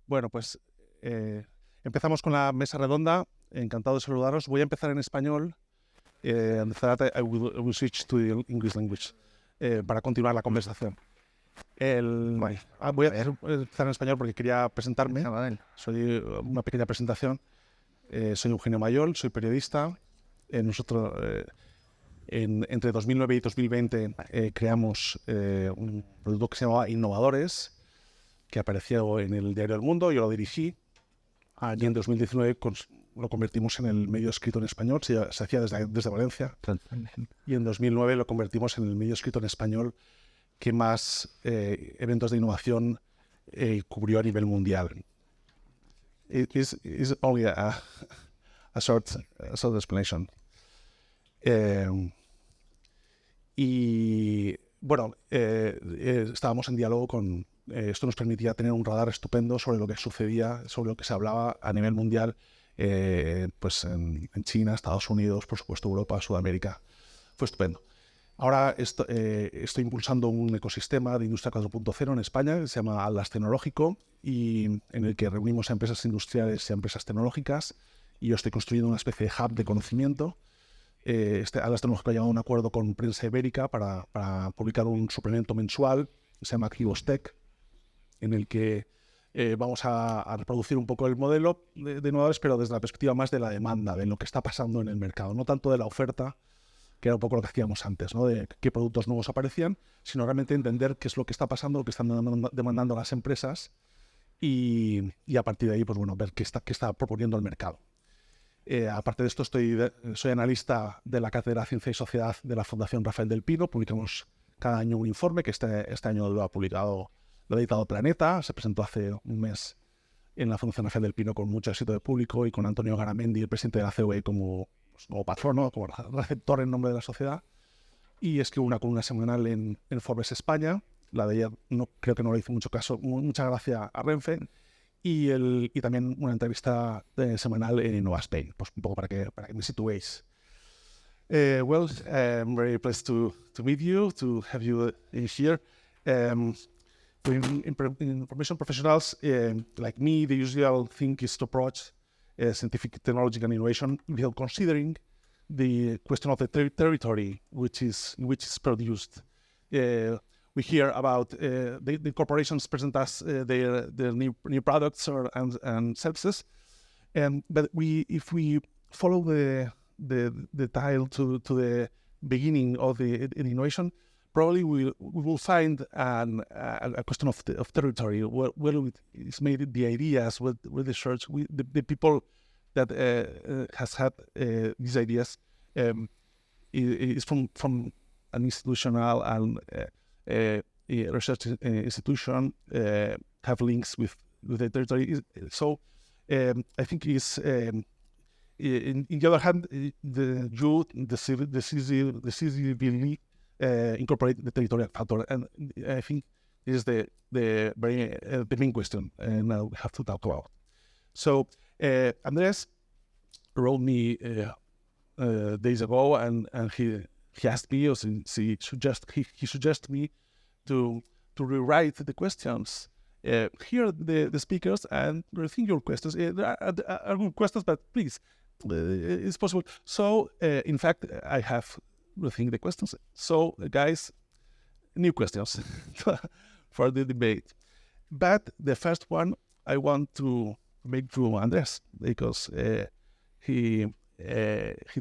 Bueno, pues empezamos con la mesa redonda. Encantado de saludaros. Voy a empezar en español. And for that I will switch to the English language para continuar la conversación. Voy a empezar en español porque quería presentarme. Soy una pequeña presentación. Soy Eugenio Mallol, soy periodista. Nosotros entre 2009 y 2020 creamos un producto que se llamaba Innovadores, que apareció en el diario El Mundo. Yo lo dirigí. Y en 2019 lo convertimos en el medio escrito en español. Se hacía desde Valencia. Y en 2009 lo convertimos en el medio escrito en español que más eventos de innovación cubrió a nivel mundial. It's only a short explanation. Y bueno, estábamos en diálogo con... esto nos permitía tener un radar estupendo sobre lo que sucedía, sobre lo que se hablaba a nivel mundial, pues en China, Estados Unidos, por supuesto Europa, Sudamérica. Fue estupendo. Ahora estoy impulsando un ecosistema de industria 4.0 en España que se llama Atlas Tecnológico y en el que reunimos a empresas industriales y a empresas tecnológicas, y yo estoy construyendo una especie de hub de conocimiento. Atlas Tecnológico ha llegado a un acuerdo con Prensa Ibérica para publicar un suplemento mensual que se llama Activos Tech, en el que vamos a reproducir un poco el modelo de innovadores, pero desde la perspectiva más de la demanda, de lo que está pasando en el mercado, no tanto de la oferta, que era un poco lo que hacíamos antes, ¿no? De qué productos nuevos aparecían, sino realmente entender qué es lo que está pasando, lo que están demandando las empresas y a partir de ahí, pues bueno, ver qué está proponiendo el mercado. Aparte de esto, soy analista de la Cátedra Ciencia y Sociedad de la Fundación Rafael del Pino. Publicamos cada año un informe que este año lo ha editado Planeta. Se presentó hace un mes en la Fundación Rafael del Pino con mucho éxito de público y con Antonio Garamendi, el presidente de la COE, como patrono, como receptor en nombre de la sociedad. Y escribo una columna semanal en Forbes España. La de ella creo que no le hizo mucha gracia a Renfe. Y también una entrevista semanal en Innova Spain, pues un poco para que me situéis. I'm very pleased to meet you, to have you here. Information professionals like me, the usual thing is to approach scientific technology and innovation without considering the question of the territory which is produced. We hear about the corporations present us their new products and services, but if we follow the tile to the beginning of the innovation, probably we will find a question of territory. Where it's made the ideas, where the search, the people that has had these ideas is from an institutional and research institution, have links with the territory. So I think is in the other hand, the CCBD incorporate the territorial factor, and I think this is the main question, and now we have to talk about. So Andres wrote me days ago, and he asked me, or he suggested me to rewrite the questions. Hear the speakers and rethink your questions. Are good questions, but please, it's possible. So, in fact, I have rethink the questions. So, guys, new questions for the debate. But the first one I want to make to Andres, because he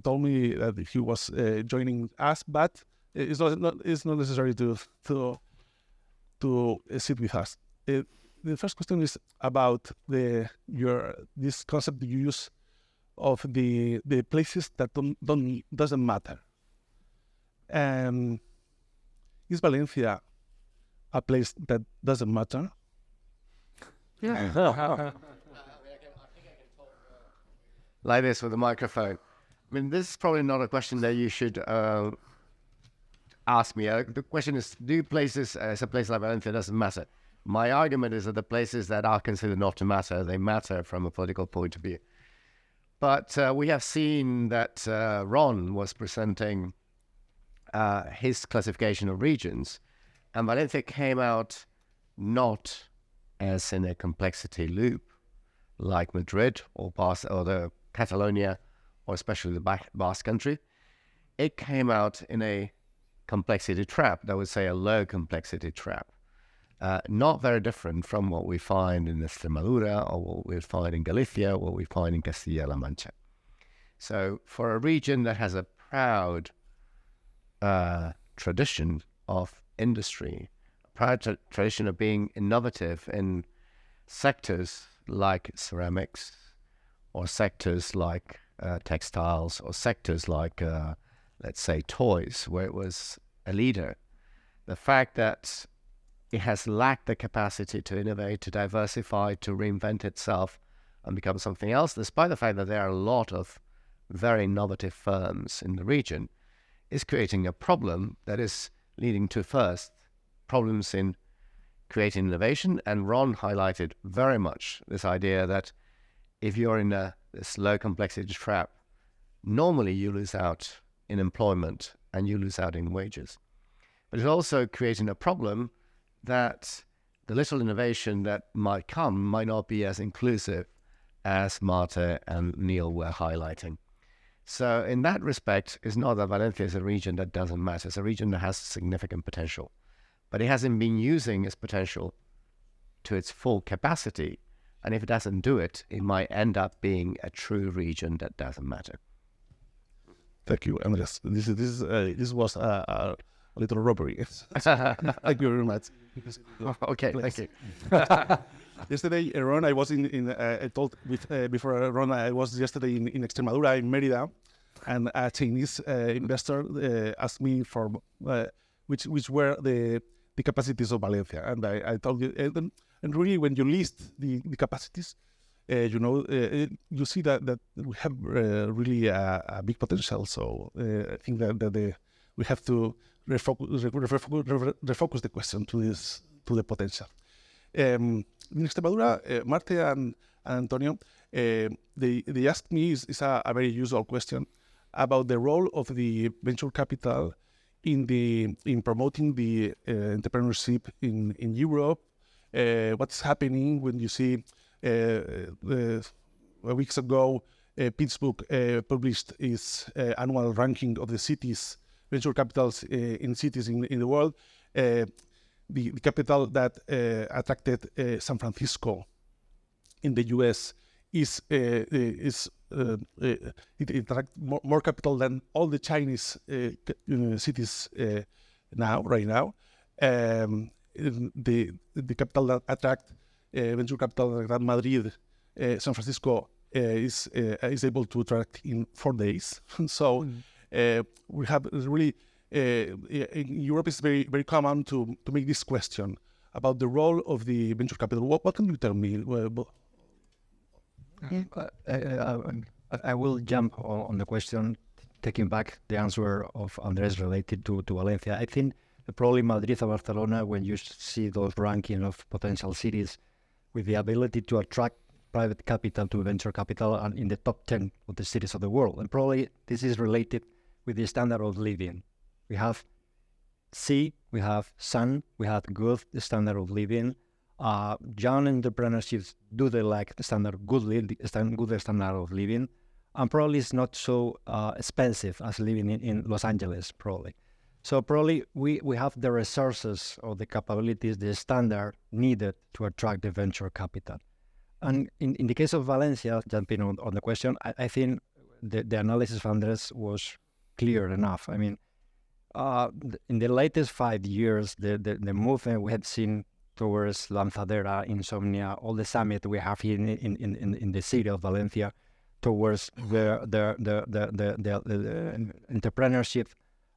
told me that he was joining us, but it's not necessary to sit with us. The first question is about this concept you use of the places that doesn't matter. Is Valencia a place that doesn't matter? Yeah. I think I can talk like this with a microphone. I mean, this is probably not a question that you should ask me. The question is, do places, as a place like Valencia, doesn't matter? My argument is that the places that are considered not to matter, they matter from a political point of view. But we have seen that Ron was presenting his classification of regions, and Valencia came out not as in a complexity loop, like Madrid or the Catalonia, or especially the Basque Country. It came out in a complexity trap, I would say a low complexity trap. Not very different from what we find in Extremadura, or what we find in Galicia, or what we find in Castilla-La Mancha. So for a region that has a proud tradition of industry, a proud tradition of being innovative in sectors like ceramics, or sectors like textiles, or sectors like, let's say, toys, where it was a leader, the fact that it has lacked the capacity to innovate, to diversify, to reinvent itself and become something else, despite the fact that there are a lot of very innovative firms in the region, is creating a problem that is leading to, first, problems in creating innovation. And Ron highlighted very much this idea that if you're in this low complexity trap, normally you lose out in employment and you lose out in wages. But it's also creating a problem that the little innovation that might come might not be as inclusive as Marte and Neil were highlighting. So in that respect, it's not that Valencia is a region that doesn't matter. It's a region that has significant potential, but it hasn't been using its potential to its full capacity. And if it doesn't do it, it might end up being a true region that doesn't matter. Thank you, Andres. This was a little robbery. Thank you very much. Okay, thank you. Yesterday, Ron, I was I told before Ron, I was yesterday in Extremadura, in Mérida, and a Chinese investor asked me for which were the capacities of Valencia, and I told you, and really when you list the capacities, you see that we have really a big potential. So I think that we have to refocus the question to the potential. In Extremadura, Marte and Antonio, they asked me, is a very usual question, about the role of the venture capital in promoting the entrepreneurship in Europe. What's happening when you see weeks ago, Pittsburgh published its annual ranking of the cities, venture capitals in cities in the world. The capital that attracted San Francisco in the U.S. it attracts more capital than all the Chinese cities right now. The capital that attract venture capital that Madrid, San Francisco is able to attract in 4 days. So we have really in Europe it's very very common to make this question about the role of the venture capital. What can you tell me? I will jump on the question, taking back the answer of Andres related to Valencia. I think probably Madrid or Barcelona, when you see those ranking of potential cities with the ability to attract private capital to venture capital, and in the top 10 of the cities of the world. And probably this is related with the standard of living. We have sea, we have sun, we have good standard of living. Young entrepreneurships, do they like the good standard of living? And probably it's not so expensive as living in Los Angeles, probably. So probably we have the resources or the capabilities, the standard needed to attract the venture capital. And in the case of Valencia, jumping on the question, I think the analysis of Andres was clear enough. I mean, in the latest 5 years, the movement we have seen towards Lanzadera, Insomnia, all the summit we have here in the city of Valencia, towards the entrepreneurship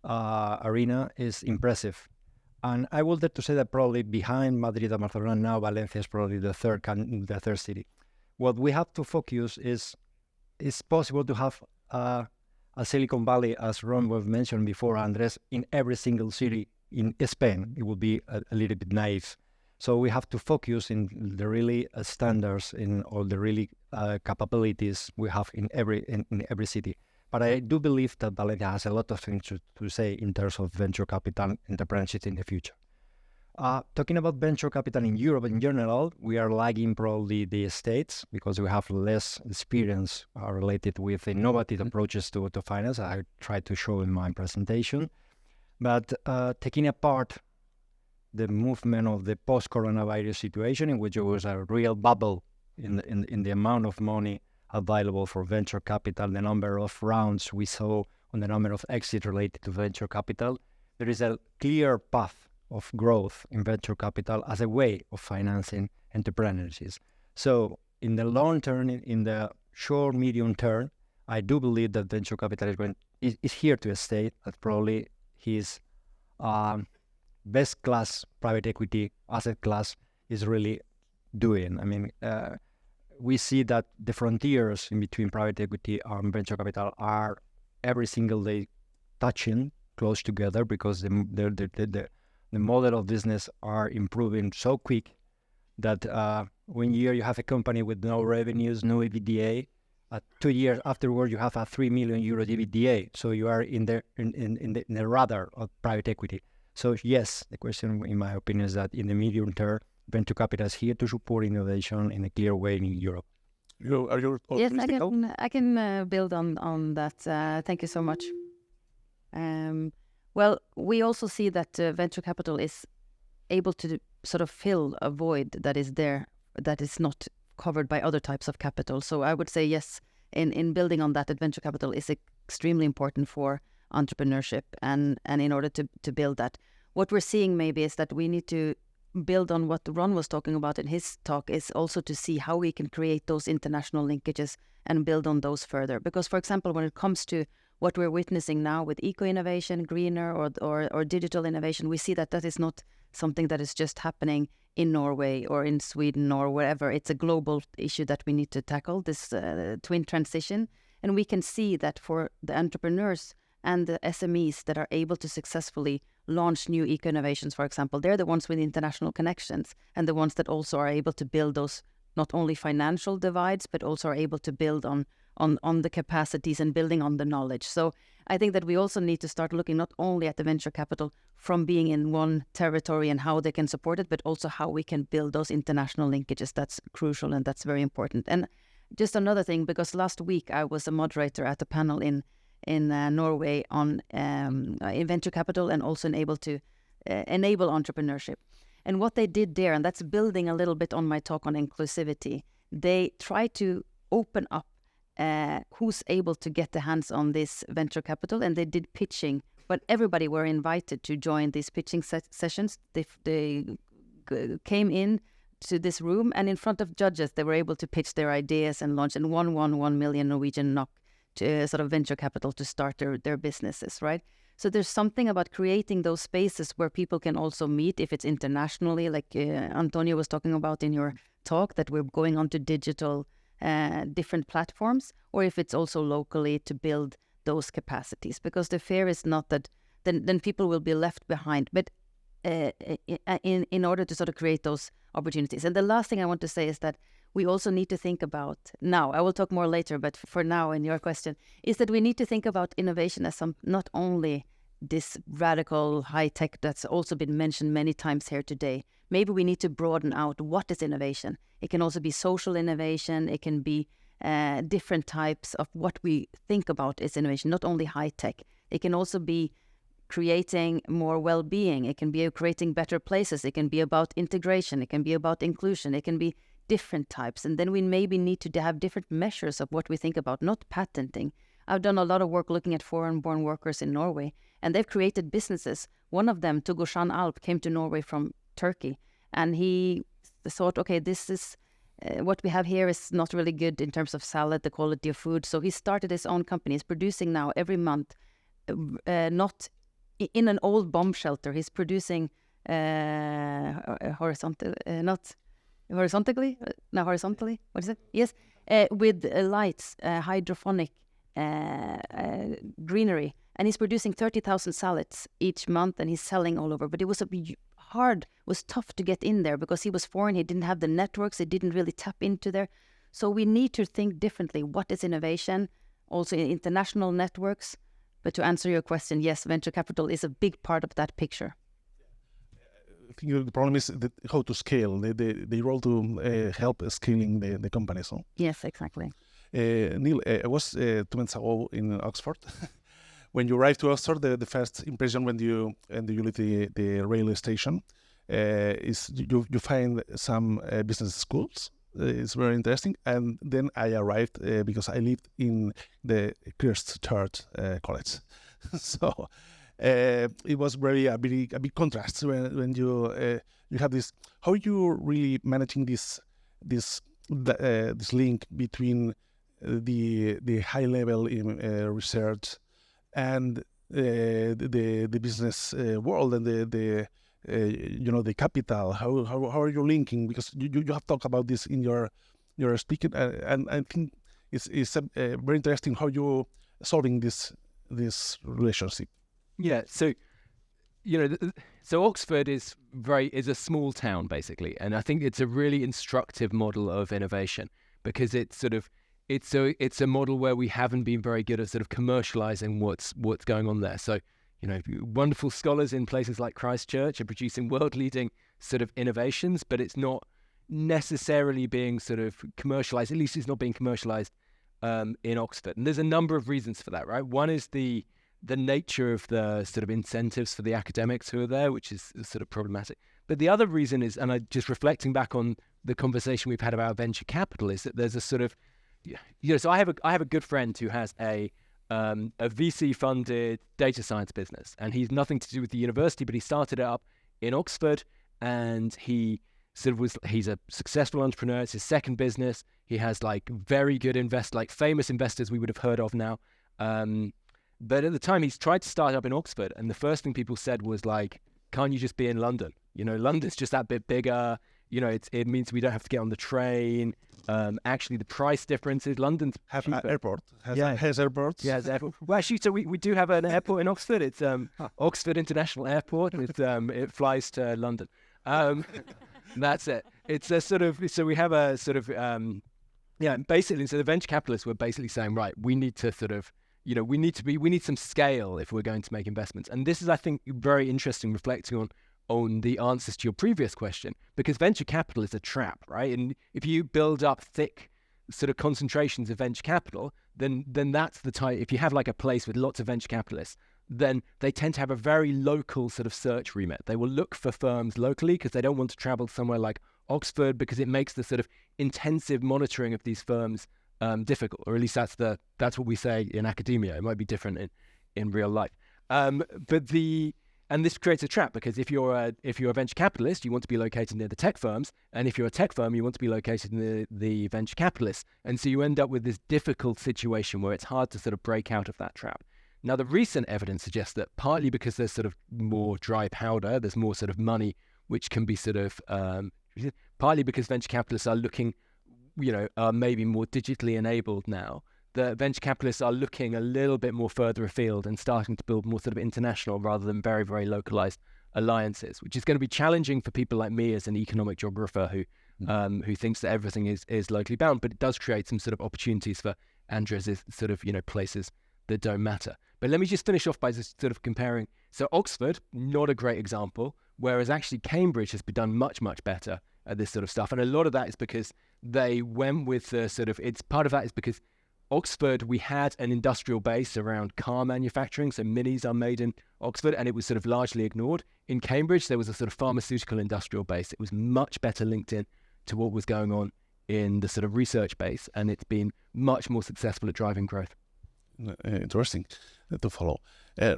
arena is impressive. And I would dare to say that probably behind Madrid and Barcelona, now Valencia is probably the third city. What we have to focus is, it's possible to have a Silicon Valley, as Ron was mentioned before, Andres, in every single city in Spain. It would be a little bit naive. So we have to focus in the really standards in all the really capabilities we have in every city. But I do believe that Valencia has a lot of things to say in terms of venture capital entrepreneurship in the future. Talking about venture capital in Europe in general, we are lagging probably the States because we have less experience related with innovative approaches to finance. I tried to show in my presentation. But taking apart the movement of the post-coronavirus situation, in which there was a real bubble in the amount of money available for venture capital, the number of rounds we saw on the number of exits related to venture capital, there is a clear path of growth in venture capital as a way of financing entrepreneurships. So in the long term, in the short, medium term, I do believe that venture capital is here to stay. That probably his best class private equity asset class is really doing. I mean, we see that the frontiers in between private equity and venture capital are every single day touching close together because the model of business are improving so quick that 1 year you have a company with no revenues, no EBITDA. 2 years afterward, you have a 3 million euro EBITDA. So you are in the radar of private equity. So yes, the question, in my opinion, is that in the medium term, venture capital is here to support innovation in a clear way in Europe. Are you Yes, optimistic? I can build on that. Thank you so much. Well, we also see that venture capital is able to sort of fill a void that is there, that is not covered by other types of capital. So I would say yes, in building on that venture capital is extremely important for entrepreneurship and in order to build that. What we're seeing maybe is that we need to build on what Ron was talking about in his talk, is also to see how we can create those international linkages and build on those further. Because, for example, when it comes to what we're witnessing now with eco-innovation, greener or digital innovation, we see that is not something that is just happening in Norway or in Sweden or wherever. It's a global issue that we need to tackle, this twin transition. And we can see that for the entrepreneurs and the SMEs that are able to successfully launch new eco-innovations, for example, they're the ones with international connections and the ones that also are able to build those not only financial divides, but also are able to build on the capacities and building on the knowledge. So I think that we also need to start looking not only at the venture capital from being in one territory and how they can support it, but also how we can build those international linkages. That's crucial and that's very important. And just another thing, because last week I was a moderator at a panel in Norway on in venture capital and also enable entrepreneurship. And what they did there, and that's building a little bit on my talk on inclusivity, they try to open up who's able to get the hands on this venture capital, and they did pitching, but everybody were invited to join these pitching sessions. They came in to this room, and in front of judges, they were able to pitch their ideas and launch, and won 1 million Norwegian NOK to sort of venture capital to start their businesses, right? So there's something about creating those spaces where people can also meet, if it's internationally, like Antonio was talking about in your talk, that we're going onto digital different platforms, or if it's also locally to build those capacities. Because the fear is not that then people will be left behind, but in order to sort of create those opportunities. And the last thing I want to say is that we also need to think about now, I will talk more later, but for now in your question, is that we need to think about innovation as not only this radical high tech that's also been mentioned many times here today. Maybe we need to broaden out what is innovation. It can also be social innovation. It can be different types of what we think about as innovation, not only high tech. It can also be creating more well-being. It can be creating better places. It can be about integration. It can be about inclusion. It can be different types. And then we maybe need to have different measures of what we think about, not patenting. I've done a lot of work looking at foreign-born workers in Norway, and they've created businesses. One of them, Tugushan Alp, came to Norway from Turkey, and he thought, okay, this is what we have here is not really good in terms of salad, the quality of food. So he started his own company. He's producing now every month, not in an old bomb shelter. He's producing horizontally. What is it? Yes, with lights, hydroponic greenery, and he's producing 30,000 salads each month, and he's selling all over. But it was tough to get in there because he was foreign. He didn't have the networks. He didn't really tap into there. So we need to think differently. What is innovation? Also in international networks. But to answer your question, yes, venture capital is a big part of that picture. think the problem is how to scale, the role to help scaling the companies. No? Yes, exactly. Neil, I was 2 months ago in Oxford. When you arrive to Oxford, the first impression when you leave the railway station is you find some business schools. It's very interesting. And then I arrived because I lived in the Christ Church College. So it was a big contrast when you have this. How you really managing this link between the high level in research and the business world and the capital. How are you linking? Because you have talked about this in your speaking, and I think it's very interesting how you solving this relationship. Yeah. So so Oxford is a small town basically, and I think it's a really instructive model of innovation because it's a model where we haven't been very good at sort of commercializing what's going on there. So, wonderful scholars in places like Christchurch are producing world-leading sort of innovations, but it's not necessarily being sort of commercialized. At least it's not being commercialized in Oxford. And there's a number of reasons for that, right? One is the nature of the sort of incentives for the academics who are there, which is sort of problematic. But the other reason is, and I just reflecting back on the conversation we've had about venture capital, is that there's a sort of so I have a good friend who has a VC-funded data science business, and he's nothing to do with the university, but he started it up in Oxford, and he's a successful entrepreneur. It's his second business. He has very good famous investors we would have heard of now. But at the time, he's tried to start up in Oxford, and the first thing people said was can't you just be in London? London's just that bit bigger. It means we don't have to get on the train. Actually, the price difference is London's cheaper. Airport. Has airports. Yeah, has airport. Well, actually, so we do have an airport in Oxford. It's Oxford International Airport. It flies to London. That's it. It's a sort of, so we have a sort of, basically, so the venture capitalists were basically saying, right, we need to sort of, we need some scale if we're going to make investments. And this is, I think, very interesting reflecting on the answers to your previous question, because venture capital is a trap, right? And if you build up thick sort of concentrations of venture capital, then that's the type. If you have a place with lots of venture capitalists, then they tend to have a very local sort of search remit. They will look for firms locally because they don't want to travel somewhere like Oxford, because it makes the sort of intensive monitoring of these firms difficult, or at least that's what we say in academia. It might be different in real life. And this creates a trap, because if you're a venture capitalist, you want to be located near the tech firms, and if you're a tech firm, you want to be located near the venture capitalists, and so you end up with this difficult situation where it's hard to sort of break out of that trap. Now, the recent evidence suggests that partly because there's sort of more dry powder, there's more sort of money which can be sort of partly because venture capitalists are looking, are maybe more digitally enabled now. The venture capitalists are looking a little bit more further afield and starting to build more sort of international rather than very, very localized alliances, which is going to be challenging for people like me as an economic geographer who thinks that everything is locally bound. But it does create some sort of opportunities for Andres' sort of, places that don't matter. But let me just finish off by just sort of comparing. So Oxford, not a great example, whereas actually Cambridge has been done much, much better at this sort of stuff. And a lot of that is because they went with the sort of, part of that is because Oxford, we had an industrial base around car manufacturing, so minis are made in Oxford, and it was sort of largely ignored. In Cambridge, there was a sort of pharmaceutical industrial base. It was much better linked in to what was going on in the sort of research base, and it's been much more successful at driving growth. Interesting to follow.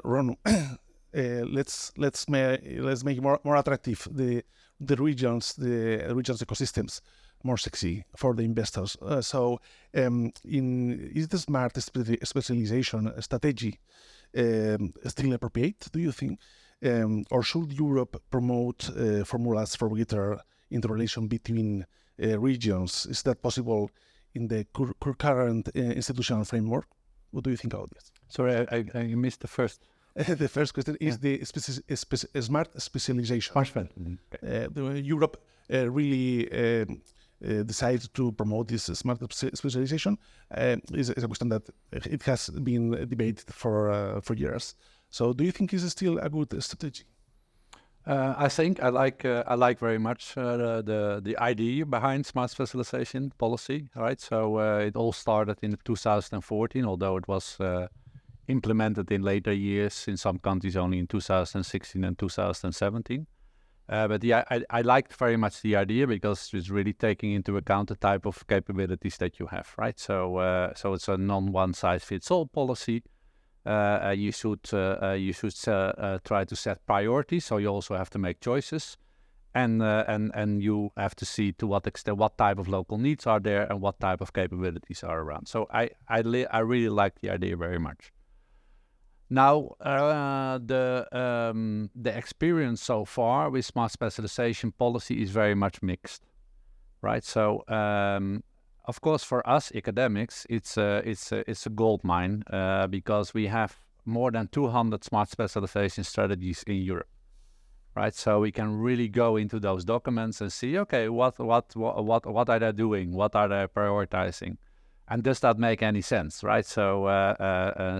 Ron, let's make it more attractive the regions ecosystems, more sexy for the investors. Is the smart specialization strategy still appropriate, do you think? Or should Europe promote formulas for greater interrelation between regions? Is that possible in the current institutional framework? What do you think about this? Sorry, I missed the first. The first question is the smart specialization. Europe really decided to promote this smart specialization. Is a question that it has been debated for years. So do you think it's still a good strategy? I think I like very much the idea behind smart specialization policy, right? So it all started in 2014, although it was implemented in later years in some countries only in 2016 and 2017. But yeah, I liked very much the idea because it's really taking into account the type of capabilities that you have, right? So so it's a non-one-size-fits-all policy. You should try to set priorities, so you also have to make choices, and you have to see to what extent, what type of local needs are there, and what type of capabilities are around. So I really like the idea very much. Now the experience so far with smart specialization policy is very much mixed, right? So of course, for us academics, it's a gold mine because we have more than 200 smart specialization strategies in Europe, right? So we can really go into those documents and see, okay, what are they doing? What are they prioritizing? And does that make any sense, right? So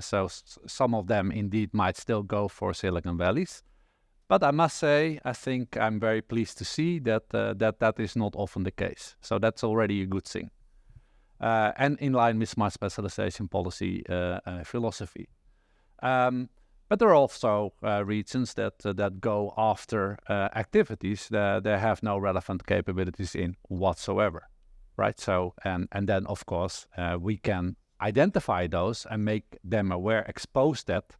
so some of them indeed might still go for Silicon Valleys, but I must say, I think I'm very pleased to see that that is not often the case. So that's already a good thing. And in line with smart specialization policy philosophy. But there are also regions that go after activities that they have no relevant capabilities in whatsoever, right? So and then of course we can identify those and make them aware, expose that,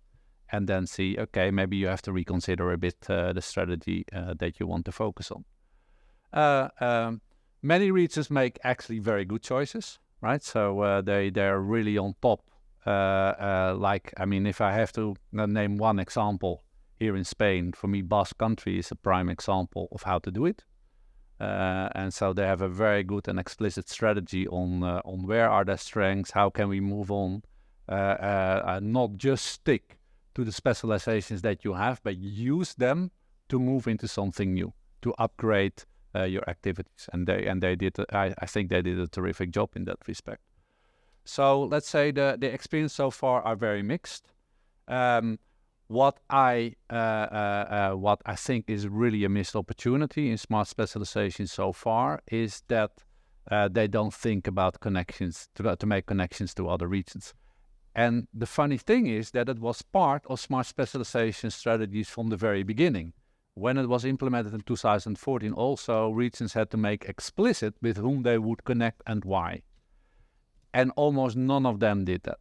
and then see, okay, maybe you have to reconsider a bit the strategy that you want to focus on. Many regions make actually very good choices. Right, so they're really on top. Like, I mean, if I have to name one example here in Spain, for me, Basque Country is a prime example of how to do it. And so they have a very good and explicit strategy on where are their strengths, how can we move on, not just stick to the specializations that you have, but use them to move into something new, to upgrade your activities, and they did. I think they did a terrific job in that respect. So let's say the experience so far are very mixed. What I think is really a missed opportunity in smart specialization so far is that they don't think about connections to make connections to other regions. And the funny thing is that it was part of smart specialization strategies from the very beginning. When it was implemented in 2014, also regions had to make explicit with whom they would connect and why. And almost none of them did that,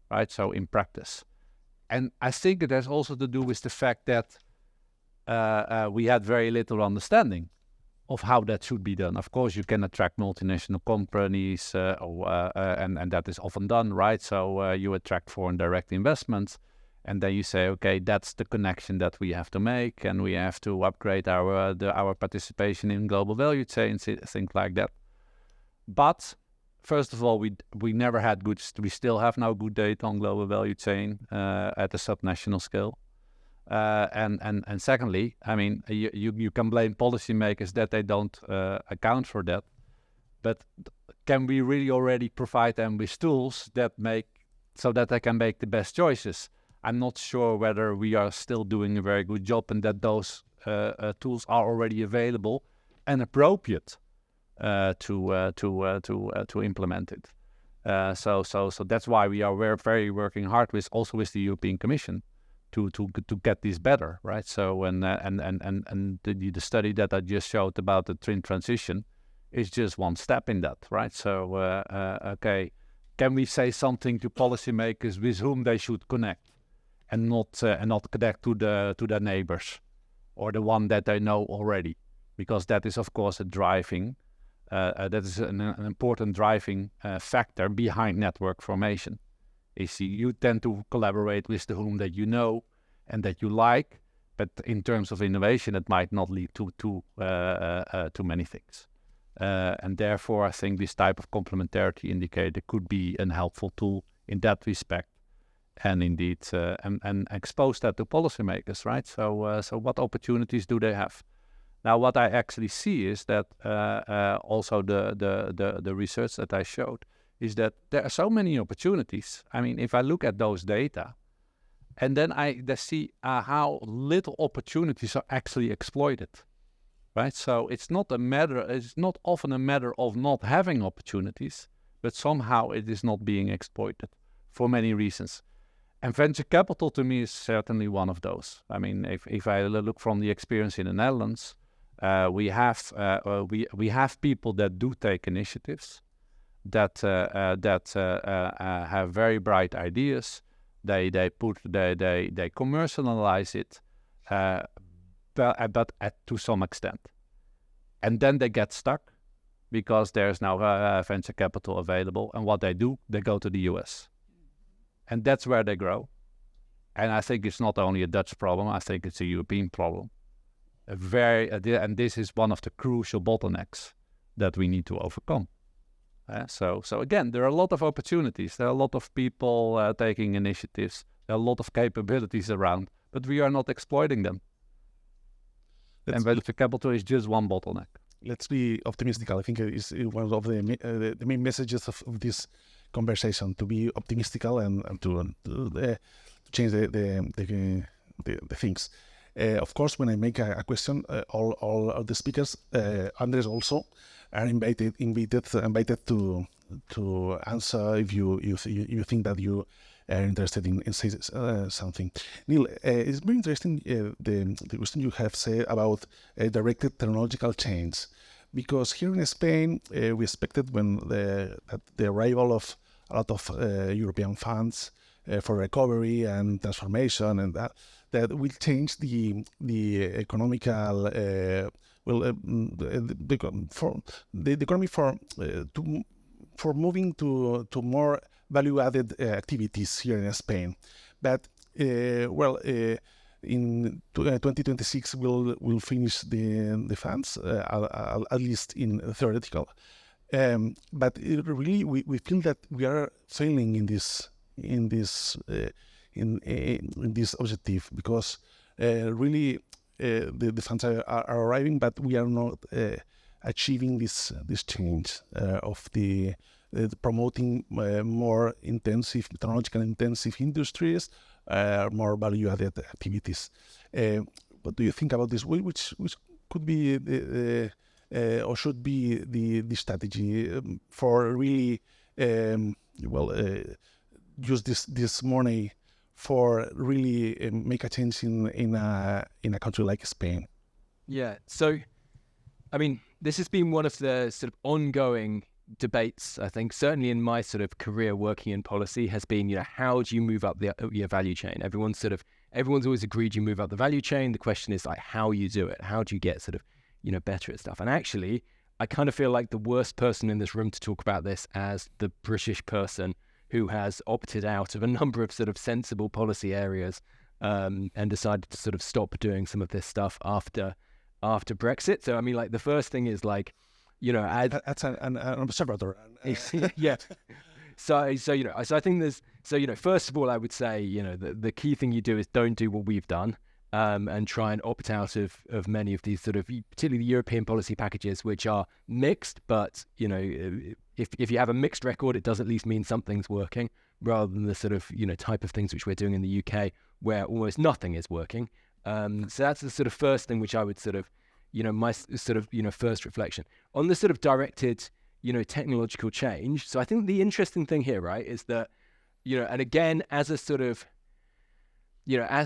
right? So in practice. And I think it has also to do with the fact that we had very little understanding of how that should be done. Of course, you can attract multinational companies, and that is often done, right? So you attract foreign direct investments. And then you say, okay, that's the connection that we have to make, and we have to upgrade our participation in global value chains, things like that. But first of all, we never had good. We still have no good data on global value chain at a subnational scale. And secondly, I mean, you can blame policymakers that they don't account for that. But can we really already provide them with tools that make so that they can make the best choices? I'm not sure whether we are still doing a very good job and that those tools are already available and appropriate to implement it. So that's why we are very working hard with the European Commission to get this better, right? So and the study that I just showed about the twin transition is just one step in that, right? So okay, can we say something to policymakers with whom they should connect? And not connect to their neighbors or the one that they know already, because that is of course an important driving factor behind network formation. You tend to collaborate with the whom that you know and that you like, but in terms of innovation, it might not lead to many things. And therefore, I think this type of complementarity indicator could be a helpful tool in that respect. And indeed, and expose that to policymakers, right? So what opportunities do they have? Now, what I actually see is that also the research that I showed is that there are so many opportunities. I mean, if I look at those data, And then they see how little opportunities are actually exploited, right? So it's not often a matter of not having opportunities, but somehow it is not being exploited for many reasons. And venture capital to me is certainly one of those. I mean, if I look from the experience in the Netherlands, we have people that do take initiatives, that have very bright ideas. They commercialize it, but to some extent, and then they get stuck because there's now venture capital available. And what they do, they go to the US. And that's where they grow. And I think it's not only a Dutch problem, I think it's a European problem. And this is one of the crucial bottlenecks that we need to overcome. So again, there are a lot of opportunities. There are a lot of people taking initiatives. There are a lot of capabilities around, but we are not exploiting them. And venture capital is just one bottleneck. Let's be optimistic. I think it is one of the main messages of this conversation, to be optimistic and to change the things. Of course, when I make a question, all of the speakers, Andres also, are invited to answer if you think that you are interested in saying something. Neil, it's very interesting the question you have said about directed technological change, because here in Spain we expected when the arrival of a lot of European funds for recovery and transformation, and that will change the economical the economy for moving to more value-added activities here in Spain. But in 2026 we'll finish the funds, at least in theoretical. But really, we feel that we are failing in this objective, because really the funds are arriving, but we are not achieving this change of the promoting more intensive, technological intensive industries, more value-added activities. What do you think about this? Which could be or should be the strategy for really use this money for really make a change in a country like Spain? Yeah. So, I mean, this has been one of the sort of ongoing debates, I think, certainly in my sort of career working in policy, has been, how do you move up your value chain? Everyone's always agreed you move up the value chain. The question is like how you do it. How do you get sort of, better at stuff? And actually, I kind of feel like the worst person in this room to talk about this as the British person who has opted out of a number of sort of sensible policy areas and decided to sort of stop doing some of this stuff after Brexit. So, I mean, like the first thing is like, that's an observatory. Yeah. So I think first of all, I would say, the key thing you do is don't do what we've done, and try and opt out of many of these sort of, particularly the European policy packages, which are mixed, but, if you have a mixed record, it does at least mean something's working, rather than the sort of, type of things which we're doing in the UK, where almost nothing is working. So that's the sort of first thing which I would sort of, my sort of, first reflection. On the sort of directed, technological change. So I think the interesting thing here, right, is that, and again, as a sort of, I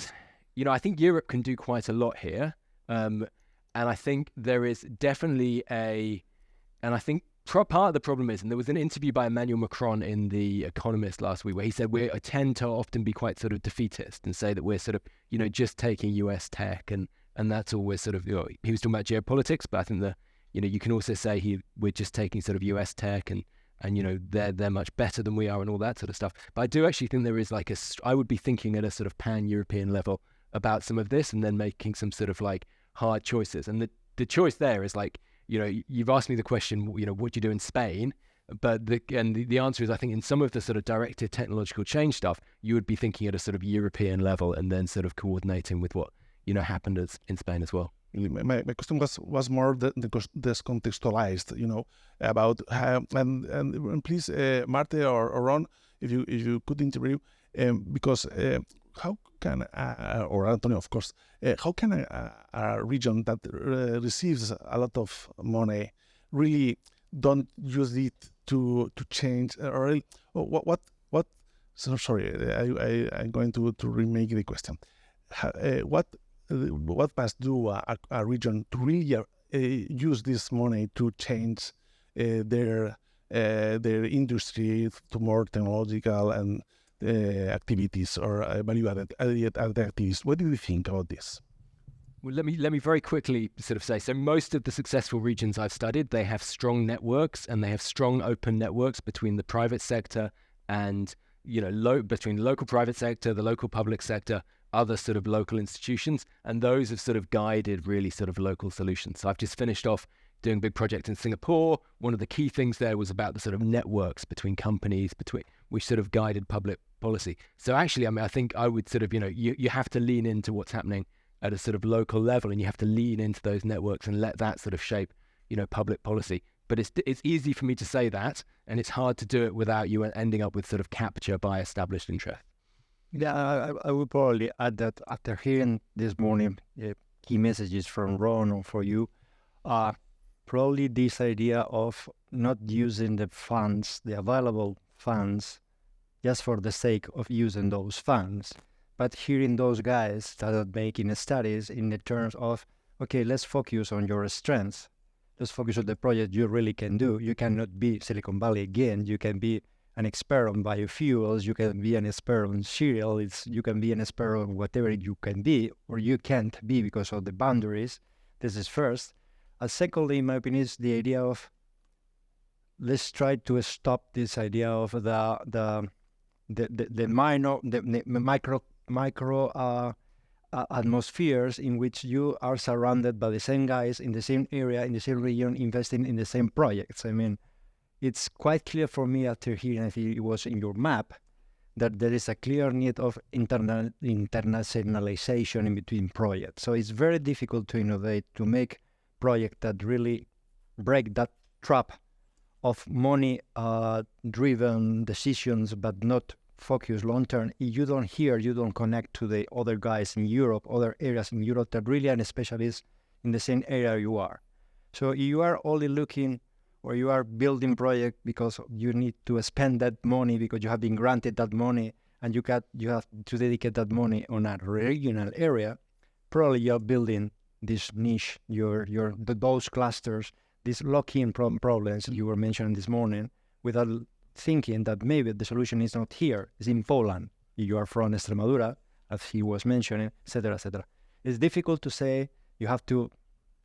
think Europe can do quite a lot here. And I think there is definitely and I think part of the problem is, and there was an interview by Emmanuel Macron in The Economist last week where he said we tend to often be quite sort of defeatist and say that we're sort of, just taking US tech and that's all we're sort of, he was talking about geopolitics, but I think you can also say we're just taking sort of US tech and they're much better than we are and all that sort of stuff. But I do actually think there is like I would be thinking at a sort of pan-European level about some of this and then making some sort of like hard choices. And the choice there is like, you've asked me the question, what do you do in Spain? But the answer is, I think in some of the sort of directed technological change stuff, you would be thinking at a sort of European level and then sort of coordinating with what, happened in Spain as well. My question was more descontextualized, about how, and please, Marte or Ron, if you could interview, because how can, or Antonio, of course, how can a region that receives a lot of money really don't use it to change, or what? So sorry, I'm going to remake the question. What must do a region to really use this money to change their industry to more technological and activities or value-added activities? What do you think about this? Well, let me very quickly sort of say, so most of the successful regions I've studied, they have strong networks and they have strong open networks between the private sector and, between the local private sector, the local public sector, other sort of local institutions, and those have sort of guided really sort of local solutions. So I've just finished off doing a big project in Singapore. One of the key things there was about the sort of networks between companies, which sort of guided public policy. So actually, I think I would sort of, you have to lean into what's happening at a sort of local level, and you have to lean into those networks and let that sort of shape, public policy. But it's easy for me to say that, and it's hard to do it without you ending up with sort of capture by established interest. Yeah, I would probably add that after hearing this morning key messages from Ron or for you, probably this idea of not using the funds, the available funds, just for the sake of using those funds, but hearing those guys that are making studies in the terms of, okay, let's focus on your strengths. Let's focus on the project you really can do. You cannot be Silicon Valley again. You can be an expert on biofuels. You can be an expert on cereal. You can be an expert on whatever you can be, or you can't be because of the boundaries. This is first. Secondly, in my opinion, is the idea of let's try to stop this idea of the micro atmospheres in which you are surrounded by the same guys in the same area, in the same region, investing in the same projects. I mean, it's quite clear for me after hearing, I think it was in your map, that there is a clear need of internationalization in between projects. So it's very difficult to innovate, to make projects that really break that trap of money-driven decisions, but not focus long-term. If you don't connect to the other guys in Europe, other areas in Europe that really are specialists in the same area you are. So if you are only looking or you are building project because you need to spend that money because you have been granted that money and you have to dedicate that money on a regional area, probably you're building this niche, those clusters, these lock-in problems you were mentioning this morning, without thinking that maybe the solution is not here, it's in Poland. You are from Extremadura, as he was mentioning, etc., etc. It's difficult to say. You have to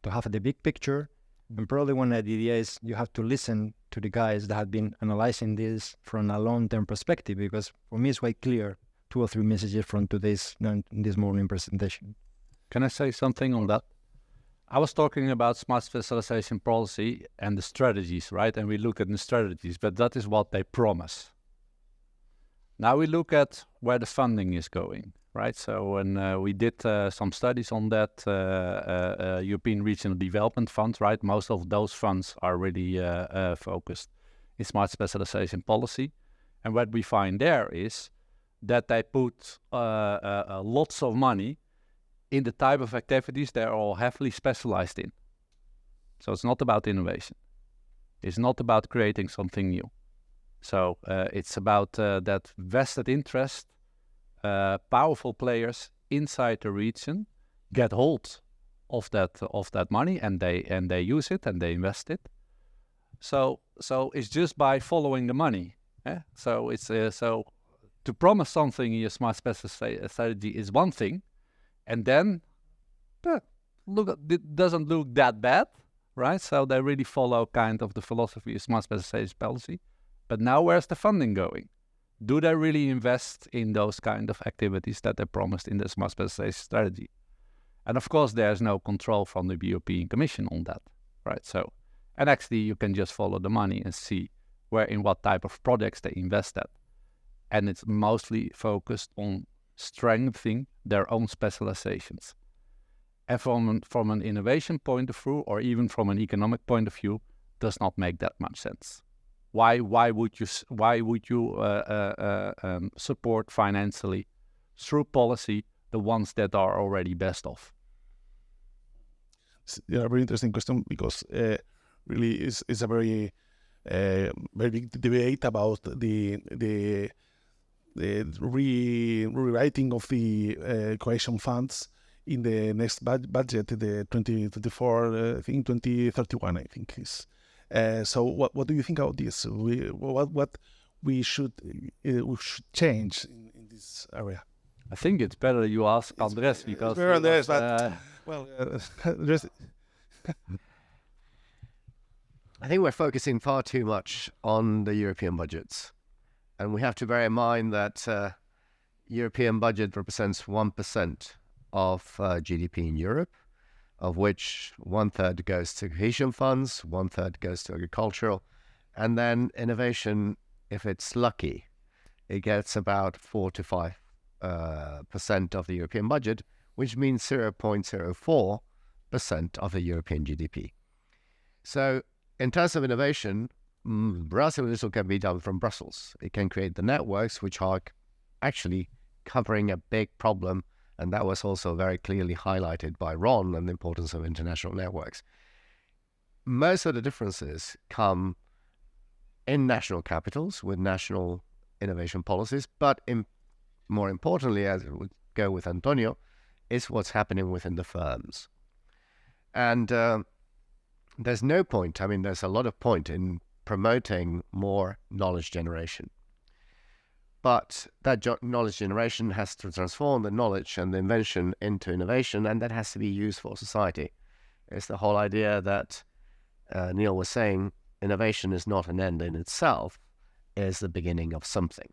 have the big picture, and probably one idea is you have to listen to the guys that have been analyzing this from a long-term perspective, because for me it's quite clear 2 or 3 messages from this morning presentation. Can I say something on that? I was talking about smart specialization policy and the strategies, right? And we look at the strategies, but that is what they promise. Now we look at where the funding is going, right? So when we did some studies on that, European Regional Development Fund, right? Most of those funds are really focused in smart specialization policy. And what we find there is that they put lots of money in the type of activities they're all heavily specialized in. So it's not about innovation. It's not about creating something new. So it's about that vested interest, powerful players inside the region get hold of that money and they use it and they invest it. So it's just by following the money. So it's so to promise something in your smart specialization strategy is one thing. And then, it doesn't look that bad, right? So they really follow kind of the philosophy of smart specialization policy. But now where's the funding going? Do they really invest in those kind of activities that they promised in the smart specialization strategy? And of course, there's no control from the European Commission on that, right? So, and actually you can just follow the money and see where in what type of projects they invest at. And it's mostly focused on strengthening their own specializations. And from an innovation point of view, or even from an economic point of view, does not make that much sense. Why would you support financially through policy, the ones that are already best off? Yeah, very interesting question, because really is a very big debate about the rewriting of the cohesion funds in the next budget, the 2024, I think 2031, I think is. So what do you think about this? What we should change in this area? I think it's better you ask Andres, because Andres, I think we're focusing far too much on the European budgets. And we have to bear in mind that European budget represents 1% of GDP in Europe, of which 1/3 goes to cohesion funds, 1/3 goes to agricultural, and then innovation, if it's lucky, it gets about 4 to 5% of the European budget, which means 0.04% of the European GDP. So in terms of innovation, relatively little can be done from Brussels. It can create the networks which are actually covering a big problem, and that was also very clearly highlighted by Ron and the importance of international networks. Most of the differences come in national capitals with national innovation policies, but more importantly, as it would go with Antonio, is what's happening within the firms. And there's no point, there's a lot of point in promoting more knowledge generation. But that knowledge generation has to transform the knowledge and the invention into innovation, and that has to be used for society. It's the whole idea that Neil was saying, innovation is not an end in itself, it's the beginning of something.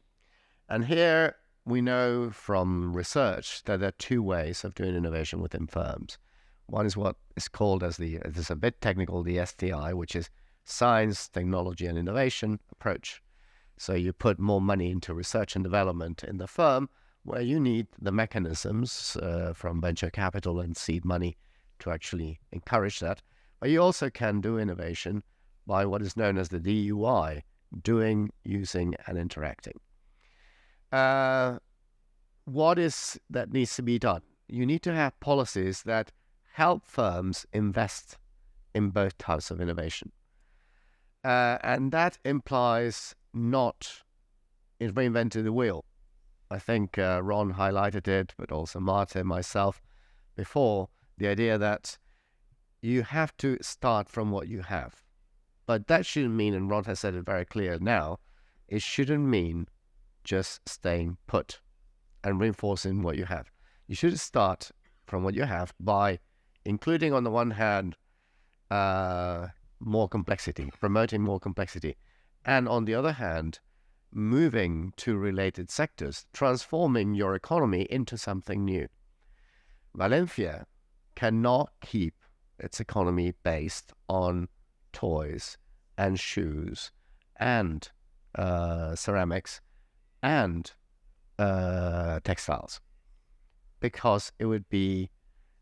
And here we know from research that there are two ways of doing innovation within firms. One is what is called it's a bit technical, the STI, which is science, technology, and innovation approach. So you put more money into research and development in the firm, where you need the mechanisms from venture capital and seed money to actually encourage that. But you also can do innovation by what is known as the DUI, doing, using, and interacting. What is that needs to be done? You need to have policies that help firms invest in both types of innovation. And that implies not reinventing the wheel. I think Ron highlighted it, but also Marte and myself before, the idea that you have to start from what you have. But that shouldn't mean, and Ron has said it very clear now, it shouldn't mean just staying put and reinforcing what you have. You should start from what you have by including, on the one hand, more complexity, promoting more complexity, and on the other hand, moving to related sectors, transforming your economy into something new. Valencia cannot keep its economy based on toys and shoes and ceramics and textiles, because it would be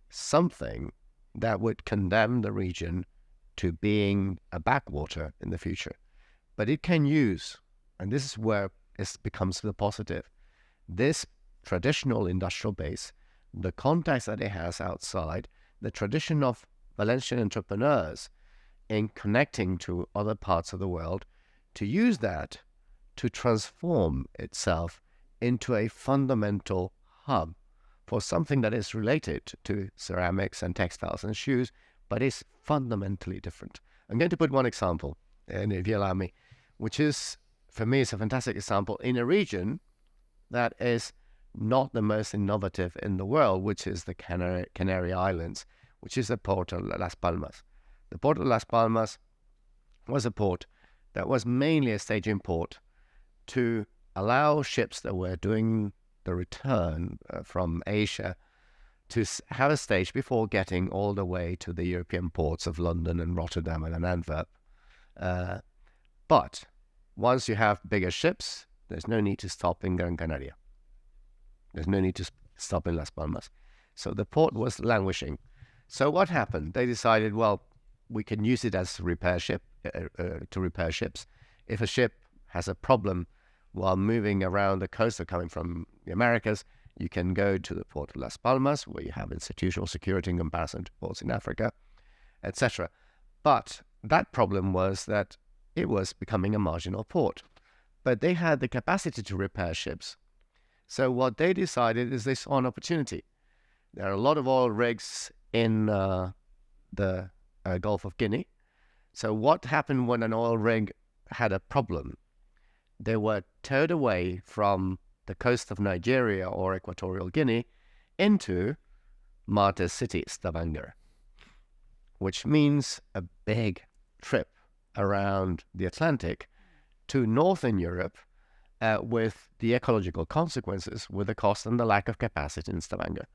something that would condemn the region to being a backwater in the future. But it can use, and this is where it becomes the positive, this traditional industrial base, the contacts that it has outside, the tradition of Valencian entrepreneurs in connecting to other parts of the world, to use that to transform itself into a fundamental hub for something that is related to ceramics and textiles and shoes, but is fundamentally different. I'm going to put one example, and if you allow me, which is, for me, it's a fantastic example in a region that is not the most innovative in the world, which is the Canary Islands, which is the port of Las Palmas. The port of Las Palmas was a port that was mainly a staging port to allow ships that were doing the return from Asia to have a stage before getting all the way to the European ports of London and Rotterdam and Antwerp. But once you have bigger ships, there's no need to stop in Gran Canaria. There's no need to stop in Las Palmas. So the port was languishing. So what happened? They decided, well, we can use it as a repair ship to repair ships. If a ship has a problem while moving around the coast or coming from the Americas, You can go to the port of Las Palmas, where you have institutional security in comparison to ports in Africa, etc. But that problem was that it was becoming a marginal port. But they had the capacity to repair ships. So what they decided is they saw an opportunity. There are a lot of oil rigs in the Gulf of Guinea. So what happened when an oil rig had a problem? They were towed away from the coast of Nigeria or Equatorial Guinea into Marte's city, Stavanger, which means a big trip around the Atlantic to Northern Europe with the ecological consequences, with the cost and the lack of capacity in Stavanger.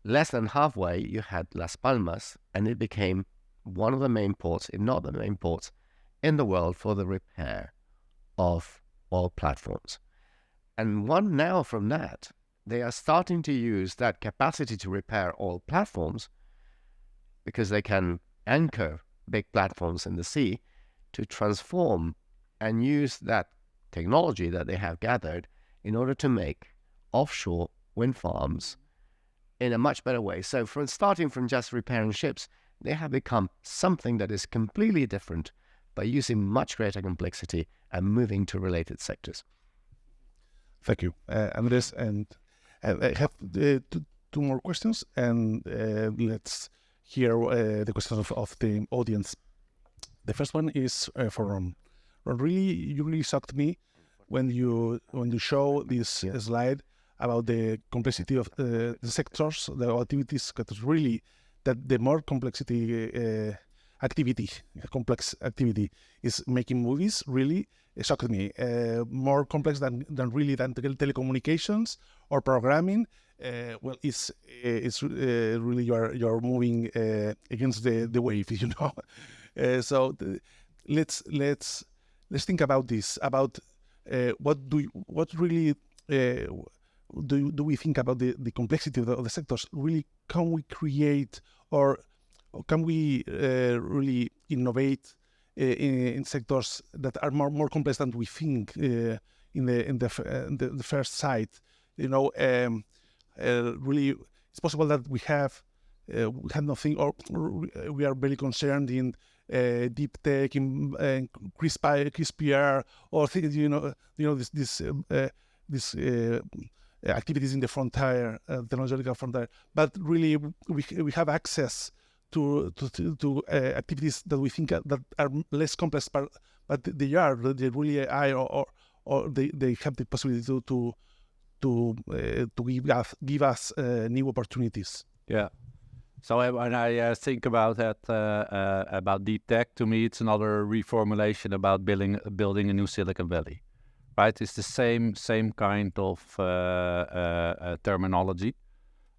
Less than halfway, you had Las Palmas, and it became one of the main ports, if not the main ports, in the world for the repair of oil platforms. And one now from that, they are starting to use that capacity to repair oil platforms because they can anchor big platforms in the sea to transform and use that technology that they have gathered in order to make offshore wind farms in a much better way. So starting from just repairing ships, they have become something that is completely different by using much greater complexity and moving to related sectors. Thank you, Andres. And I have two more questions, and let's hear the questions of the audience. The first one is for Ron. Ron, you really shocked me when you show this slide about the complexity of the sectors, the activities, because really that the more complex activity is making movies, really shocked me. More complex than telecommunications or programming. Well, it's really you're moving against the wave, you know. So let's think about this. About what really do we think about the complexity of the sectors? Really, can we create or can we really innovate in sectors that are more complex than we think in the first sight? You know, really, it's possible that we have nothing, or we are very concerned in deep tech, in CRISPR, or things, this activities in the frontier, technological frontier. But really, we have access to activities that we think that are less complex, but they really AI, or they have the possibility to give us new opportunities. Yeah. So when I think about that, about deep tech, to me, it's another reformulation about building a new Silicon Valley, right? It's the same kind of terminology,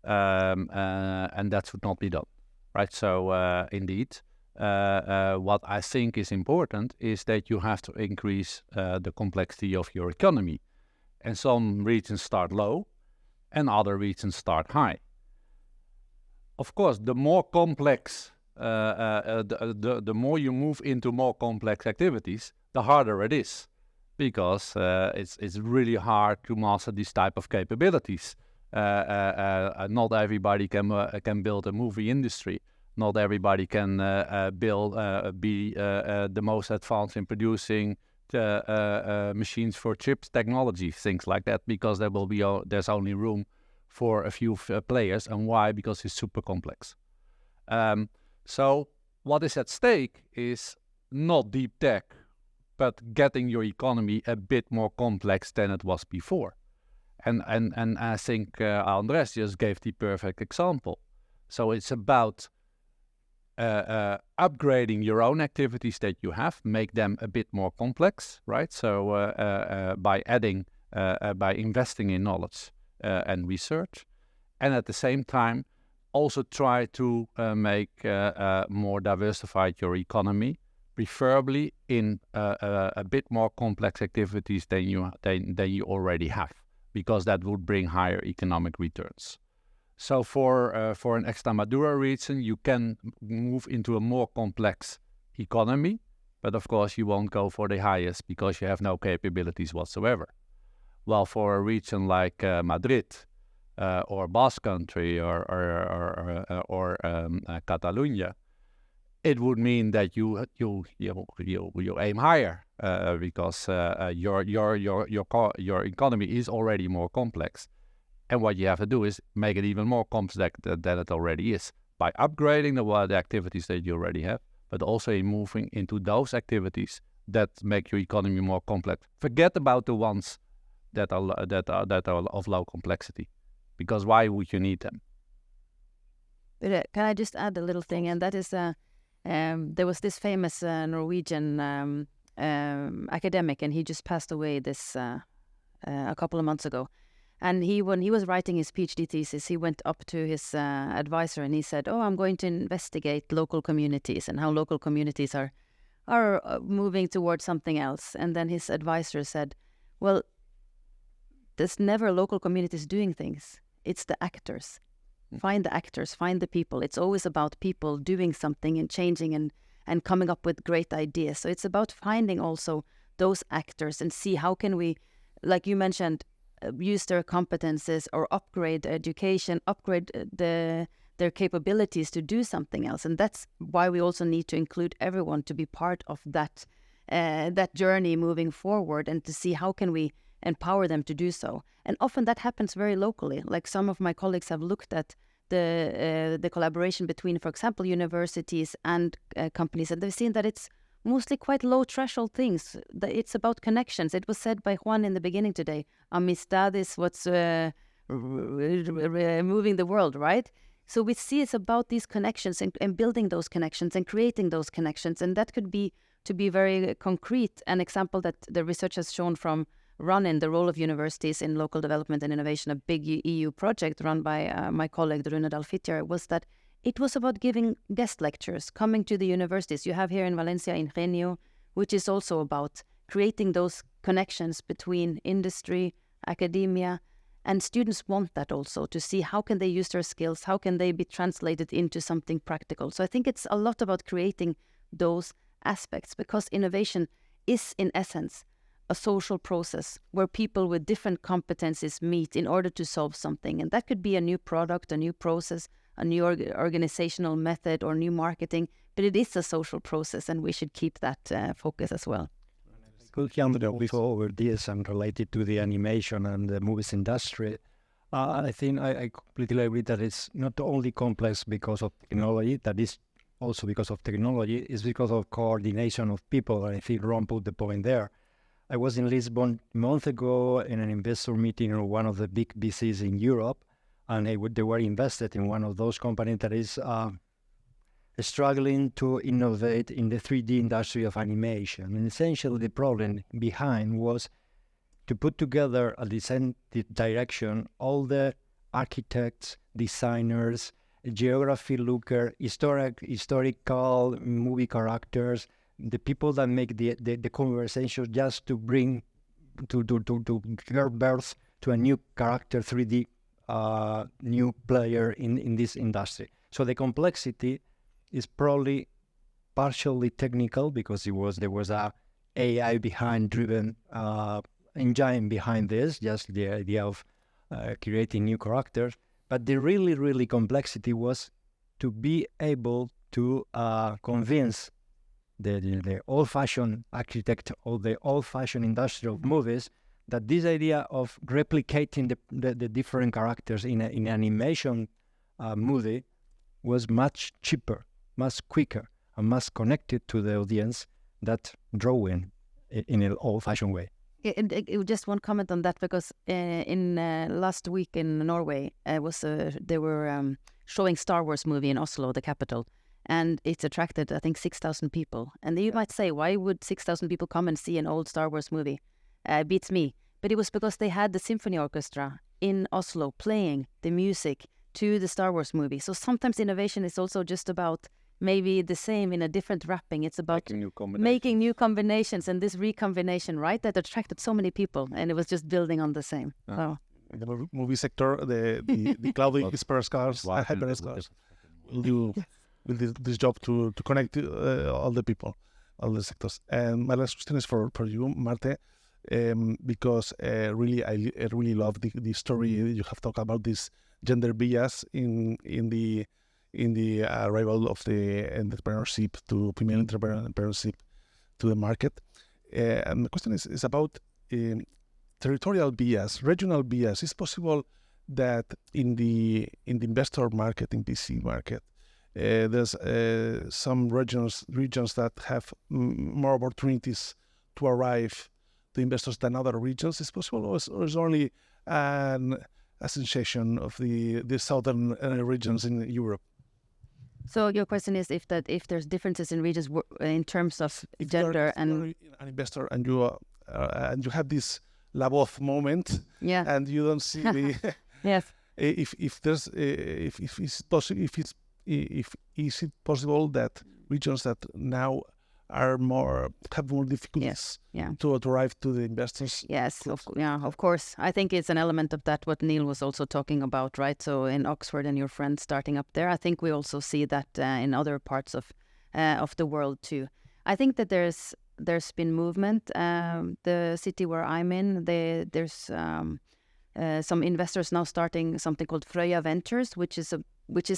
and that should not be done, right? So indeed, what I think is important is that you have to increase the complexity of your economy, and some regions start low, and other regions start high. Of course, the more complex, the more you move into more complex activities, the harder it is, because it's really hard to master these type of capabilities. Not everybody can build a movie industry. Not everybody can be the most advanced in producing machines for chips technology, things like that, because there's only room for a few players. And why? Because it's super complex. So what is at stake is not deep tech, but getting your economy a bit more complex than it was before. And I think Andres just gave the perfect example. So it's about upgrading your own activities that you have, make them a bit more complex, right? So by investing in knowledge and research, and at the same time also try to make more diversified your economy, preferably in a bit more complex activities than you already have, because that would bring higher economic returns. So for an Extremadura region, you can move into a more complex economy, but of course you won't go for the highest because you have no capabilities whatsoever. Well, for a region like Madrid or Basque Country or Catalonia, it would mean that you aim higher because your economy is already more complex, and what you have to do is make it even more complex than it already is by upgrading the activities that you already have, but also in moving into those activities that make your economy more complex. Forget about the ones that are of low complexity, because why would you need them? But can I just add a little thing, and that is there was this famous Norwegian academic, and he just passed away a couple of months ago. And when he was writing his PhD thesis, he went up to his advisor and he said, "Oh, I'm going to investigate local communities and how local communities are moving towards something else." And then his advisor said, "Well, there's never local communities doing things. It's the actors. Find the actors, find the people. It's always about people doing something and changing and coming up with great ideas. So it's about finding also those actors and see how can we, like you mentioned, use their competences or upgrade education, upgrade their capabilities to do something else." And that's why we also need to include everyone to be part of that journey moving forward, and to see how can we empower them to do so. And often that happens very locally. Like some of my colleagues have looked at the collaboration between, for example, universities and companies, and they've seen that it's mostly quite low threshold things. It's about connections. It was said by Juan in the beginning today, amistad is what's moving the world, right? So we see it's about these connections and building those connections and creating those connections. And that could be, to be very concrete, an example that the research has shown from RUN-IN, the role of universities in local development and innovation, a big EU project run by my colleague Rune Dalfitjar, was that it was about giving guest lectures, coming to the universities. You have here in Valencia Eugenio, which is also about creating those connections between industry, academia, and students want that also, to see how can they use their skills, how can they be translated into something practical. So I think it's a lot about creating those aspects, because innovation is in essence a social process where people with different competencies meet in order to solve something. And that could be a new product, a new process, a new organizational method, or new marketing, but it is a social process, and we should keep that focus as well. Could jump also over this and related to the animation and the movies industry. I think I completely agree that it's not only complex because of technology, that is also because of technology, it's because of coordination of people. And I think Ron put the point there. I was in Lisbon a month ago in an investor meeting in one of the big VCs in Europe, and they were invested in one of those companies that is struggling to innovate in the 3D industry of animation. And essentially the problem behind was to put together a design direction, all the architects, designers, geography looker, historical movie characters, the people that make the conversation just to bring to give birth to a new character, 3D new player in this industry. So the complexity is probably partially technical, because there was a AI driven engine behind this, just the idea of creating new characters. But the really complexity was to be able to convince the old-fashioned architect or the old-fashioned industrial movies that this idea of replicating the different characters in an animation movie was much cheaper, much quicker, and much connected to the audience that drawing in an old-fashioned way. Just one comment on that, because in last week in Norway, they were showing Star Wars movie in Oslo, the capital, and it's attracted, I think, 6,000 people. And you might say, why would 6,000 people come and see an old Star Wars movie? Beats me. But it was because they had the symphony orchestra in Oslo playing the music to the Star Wars movie. So sometimes innovation is also just about maybe the same in a different wrapping. It's about making new combinations, and this recombination, right, that attracted so many people, and it was just building on the same. So. In the movie sector, the cloud hyperscars will do this job to connect all the people, all the sectors. And my last question is for you, Marte. because really I really love the story you have talked about, this gender bias in the arrival of the entrepreneurship to female entrepreneurship to the market. And the question is about territorial bias, regional bias. Is possible that in the investor market, in VC market, there's some regions that have more opportunities to arrive to investors than other regions? Is possible, or is only a sensation of the southern regions in Europe? So your question is if there's differences in regions in terms of If gender you're an investor and you have this Labov moment, yeah, and you don't see the yes, if it's possible, if is it possible that regions that now have more difficulties to arrive to the investors? Yes, of course. I think it's an element of that what Neil was also talking about, right? So in Oxford and your friends starting up there, I think we also see that in other parts of the world too. I think that there's been movement. The city where I'm in, there's some investors now starting something called Frøya Ventures, which is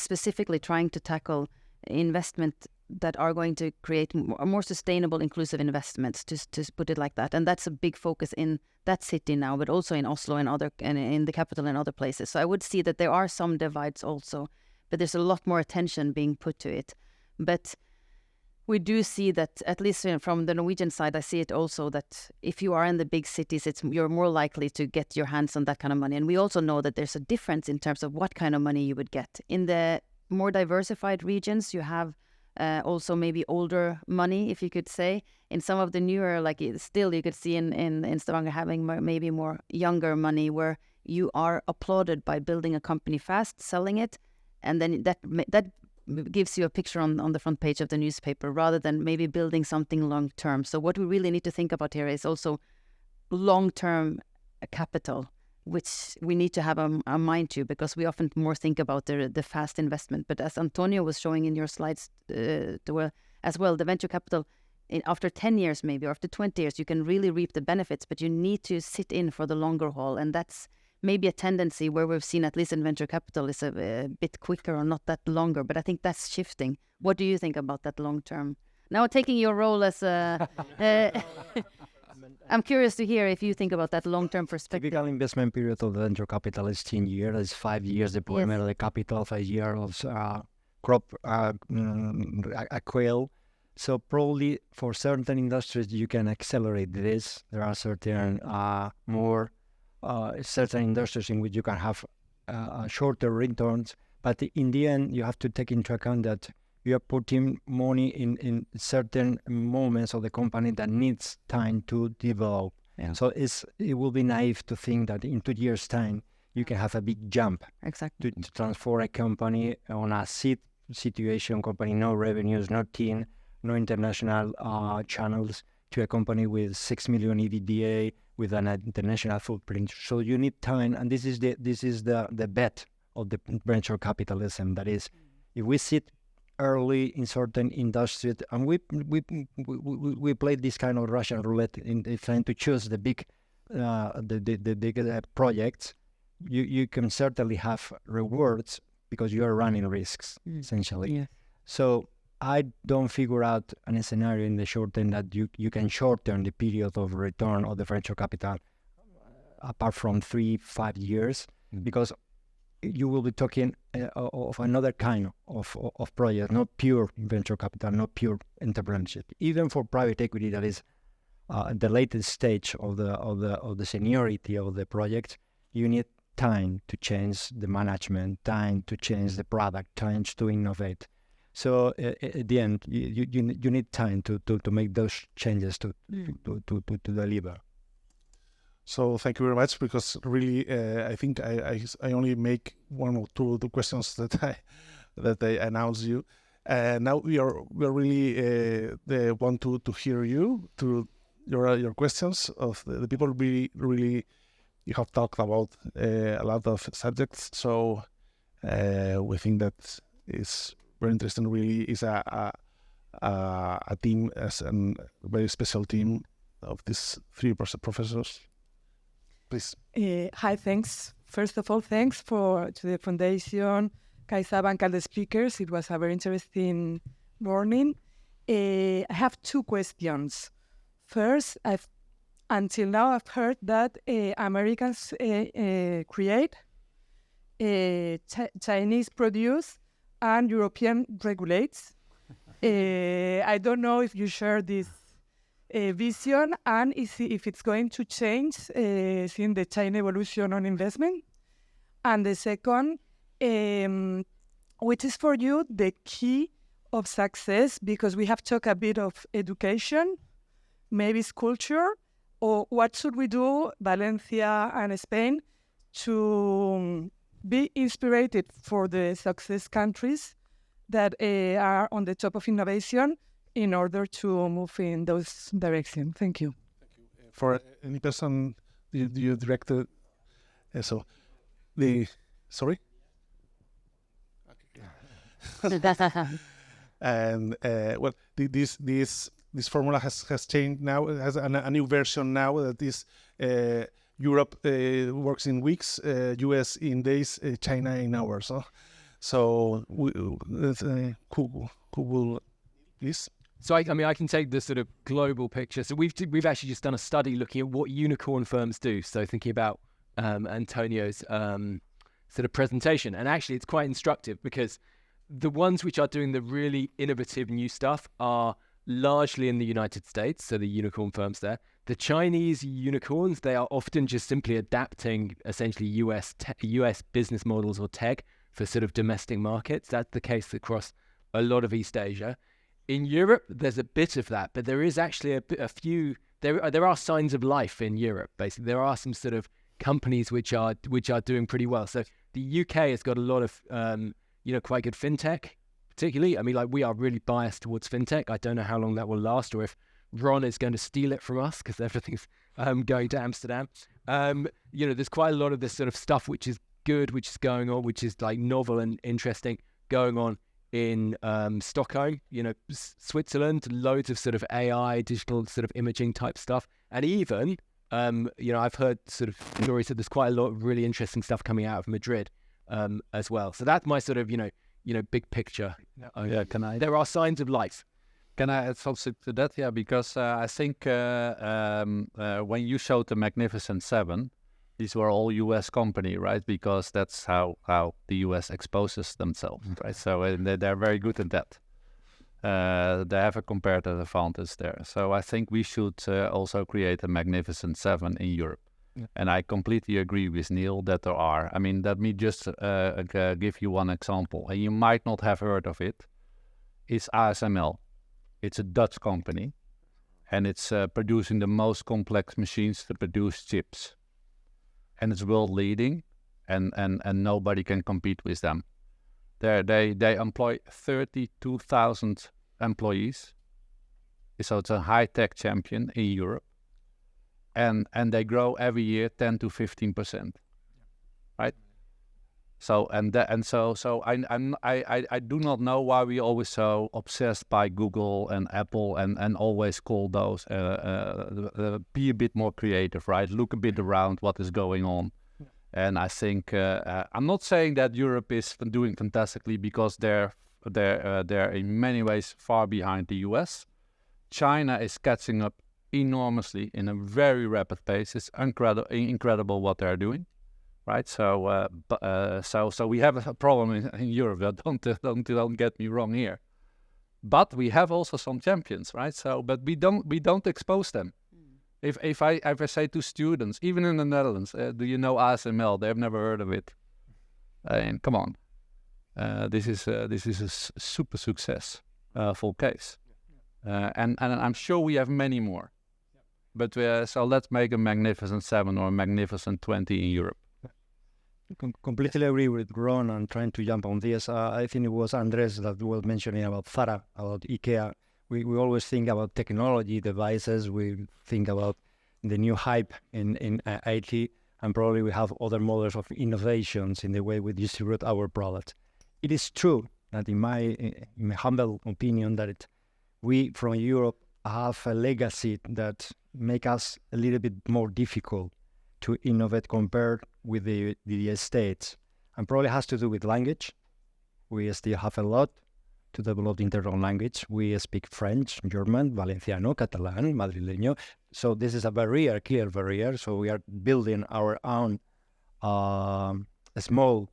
specifically trying to tackle investment that are going to create more sustainable, inclusive investments, to put it like that. And that's a big focus in that city now, but also in Oslo and in the capital and other places. So I would see that there are some divides also, but there's a lot more attention being put to it. But we do see that, at least from the Norwegian side, I see it also that if you are in the big cities, you're more likely to get your hands on that kind of money. And we also know that there's a difference in terms of what kind of money you would get. In the more diversified regions, you have also maybe older money, if you could say. In some of the newer, still you could see in Stavanger having maybe more younger money, where you are applauded by building a company fast, selling it, and then that gives you a picture on the front page of the newspaper, rather than maybe building something long term. So what we really need to think about here is also long term capital, which we need to have a mind to, because we often more think about the fast investment. But as Antonio was showing in your slides as well, the venture capital, after 10 years maybe, or after 20 years, you can really reap the benefits, but you need to sit in for the longer haul. And that's maybe a tendency where we've seen, at least in venture capital, is a bit quicker or not that longer. But I think that's shifting. What do you think about that long term? Now, taking your role as a... I'm curious to hear if you think about that long-term perspective. Typical investment period of the venture capital is 10 years. It's 5 years deployment of the capital, 5 years of crop acquire. So probably for certain industries you can accelerate this. There are certain certain industries in which you can have shorter returns. But in the end, you have to take into account that you are putting money in certain moments of the company that needs time to develop. Yeah. So it will be naive to think that in 2 years' time you can have a big jump. Exactly. To transform a company on a seed situation, company, no revenues, no team, no international channels, to a company with 6 million EBITDA with an international footprint. So you need time, and this is the bet of the venture capitalism. That is, if we sit early in certain industries, and we played this kind of Russian roulette in trying to choose the big projects. You can certainly have rewards because you are running risks essentially. Yeah. So I don't figure out a scenario in the short term that you can shorten the period of return of the venture capital apart from 3-5 years, because you will be talking of another kind of project, not pure venture capital, not pure entrepreneurship. Even for private equity, that is the latest stage of the seniority of the project, you need time to change the management, time to change the product, time to innovate. So at the end, you need time to make those changes to deliver. So thank you very much, because really I think I only make one or two of the questions that I announced you. Now we are really want to hear you, to your questions of the people. Really you have talked about a lot of subjects, so we think that is very interesting. Really is a team, as a very special team of these three professors. Please. Hi, thanks. First of all, thanks to the Foundation, CaixaBank, and the speakers. It was a very interesting morning. I have two questions. First, until now I've heard that Americans create, Chinese produce, and European regulates. I don't know if you share this vision and if it's going to change seeing the China evolution on investment. And the second, which is for you the key of success, because we have talked a bit of education, maybe it's culture, or what should we do, Valencia and Spain, to be inspired for the success countries that are on the top of innovation in order to move in those directions. Thank you. For any person, you directed, sorry? And well, this formula has changed now. It has a new version now that is Europe works in weeks, US in days, China in hours. So who will this? So I mean, I can take the sort of global picture. So we've actually just done a study looking at what unicorn firms do. So thinking about Antonio's sort of presentation, and actually it's quite instructive because the ones which are doing the really innovative new stuff are largely in the United States, so the unicorn firms there. The Chinese unicorns, they are often just simply adapting essentially US business models or tech for sort of domestic markets. That's the case across a lot of East Asia. In Europe, there's a bit of that, but there is actually a few. There are signs of life in Europe. Basically, there are some sort of companies which are doing pretty well. So the UK has got a lot of quite good fintech, particularly. I mean, like we are really biased towards fintech. I don't know how long that will last, or if Ron is going to steal it from us because everything's going to Amsterdam. There's quite a lot of this sort of stuff which is good, which is going on, which is like novel and interesting going on in Stockholm, Switzerland. Loads of sort of AI, digital sort of imaging type stuff, and even I've heard sort of stories that there's quite a lot of really interesting stuff coming out of Madrid as well. So that's my sort of big picture. Can I? There are signs of life. Can I add something to that? Yeah, because I think when you showed the Magnificent Seven, these were all U.S. company, right? Because that's how the U.S. exposes themselves, right? So they're very good at that. They have a comparative advantage there. So I think we should also create a Magnificent Seven in Europe. Yeah. And I completely agree with Neil that there are. I mean, let me just give you one example. And you might not have heard of it. It's ASML. It's a Dutch company. And it's producing the most complex machines to produce chips. And it's world leading, and nobody can compete with them. They employ 32,000 employees, so it's a high-tech champion in Europe, and they grow every year 10 to 15%, right? So I do not know why we always so obsessed by Google and Apple and always call those be a bit more creative, right? Look a bit around what is going on. Yeah. And I think I'm not saying that Europe is doing fantastically because they're in many ways far behind the US. China is catching up enormously in a very rapid pace. It's incredible what they're doing. Right, so we have a problem in Europe. Don't get me wrong here, but we have also some champions, right? So, but we don't expose them. If I say to students, even in the Netherlands, do you know ASML? They've never heard of it. And come on, this is a super successful case, and I'm sure we have many more. But so let's make a Magnificent 7 or a Magnificent 20 in Europe. Completely agree with Ron and trying to jump on this. I think it was Andres that was mentioning about Zara, about IKEA. We always think about technology devices. We think about the new hype in IT, and probably we have other models of innovations in the way we distribute our products. It is true that in my humble opinion that we from Europe have a legacy that make us a little bit more difficult to innovate compared with the States, and probably has to do with language. We still have a lot to develop internal language. We speak French, German, Valenciano, Catalan, Madrileño. So this is a barrier, clear barrier. So we are building our own small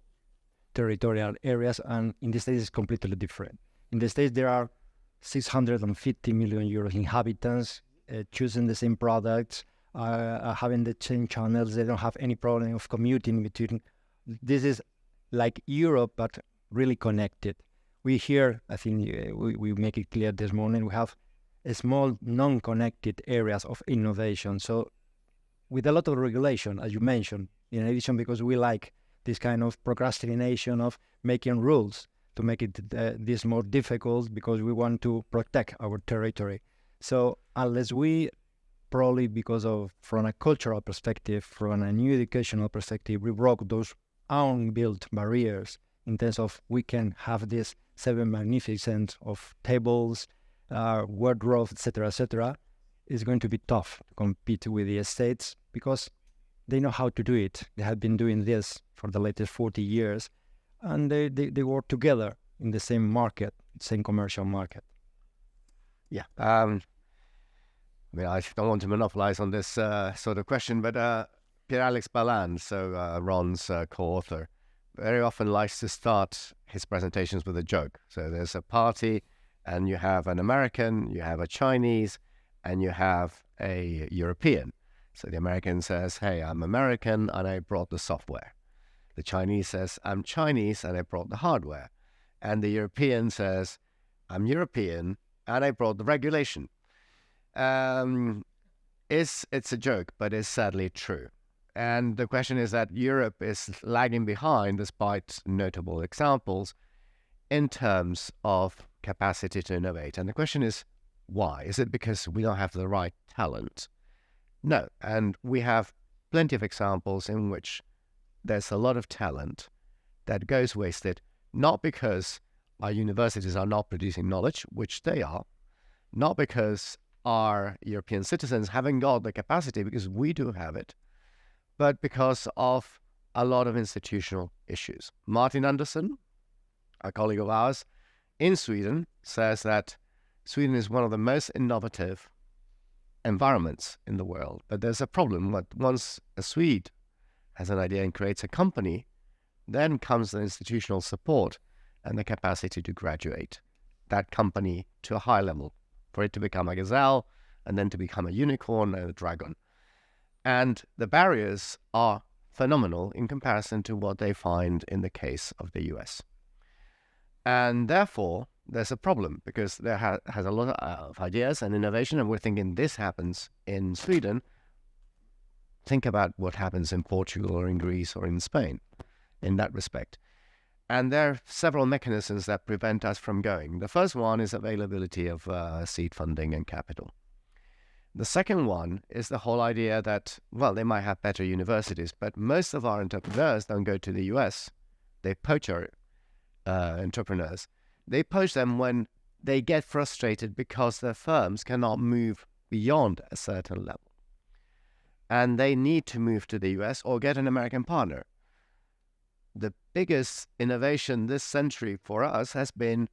territorial areas, and in the States it's completely different. In the States there are 650 million inhabitants choosing the same products, having the same channels. They don't have any problem of commuting between. This is like Europe, but really connected. We here, I think we make it clear this morning, we have a small non-connected areas of innovation. So with a lot of regulation, as you mentioned, in addition, because we like this kind of procrastination of making rules to make it this more difficult, because we want to protect our territory. So unless we probably because of, from a cultural perspective, from a new educational perspective, we broke those unbuilt barriers in terms of we can have this 7 magnificent of tables, wardrobe, etc., it's going to be tough to compete with the States because they know how to do it. They have been doing this for the latest 40 years, and they work together in the same market, same commercial market. Yeah. I mean, I don't want to monopolize on this sort of question, but Pierre-Alex Balland, so Ron's co-author, very often likes to start his presentations with a joke. So there's a party, and you have an American, you have a Chinese, and you have a European. So the American says, hey, I'm American, and I brought the software. The Chinese says, I'm Chinese, and I brought the hardware. And the European says, I'm European, and I brought the regulation. It's a joke, but it's sadly true. And the question is that Europe is lagging behind, despite notable examples, in terms of capacity to innovate. And the question is, why? Is it because we don't have the right talent? No. And we have plenty of examples in which there's a lot of talent that goes wasted, not because our universities are not producing knowledge, which they are, not because our European citizens haven't got the capacity, because we do have it, but because of a lot of institutional issues. Martin Andersson, a colleague of ours in Sweden, says that Sweden is one of the most innovative environments in the world. But there's a problem. Once a Swede has an idea and creates a company, then comes the institutional support and the capacity to graduate that company to a high level, for it to become a gazelle, and then to become a unicorn and a dragon. And the barriers are phenomenal in comparison to what they find in the case of the US. And therefore, there's a problem, because there has a lot of ideas and innovation, and we're thinking this happens in Sweden. Think about what happens in Portugal or in Greece or in Spain in that respect. And there are several mechanisms that prevent us from going. The first one is availability of seed funding and capital. The second one is the whole idea that, well, they might have better universities, but most of our entrepreneurs don't go to the US. They poach our entrepreneurs. They poach them when they get frustrated because their firms cannot move beyond a certain level. And they need to move to the US or get an American partner. The biggest innovation this century for us has been,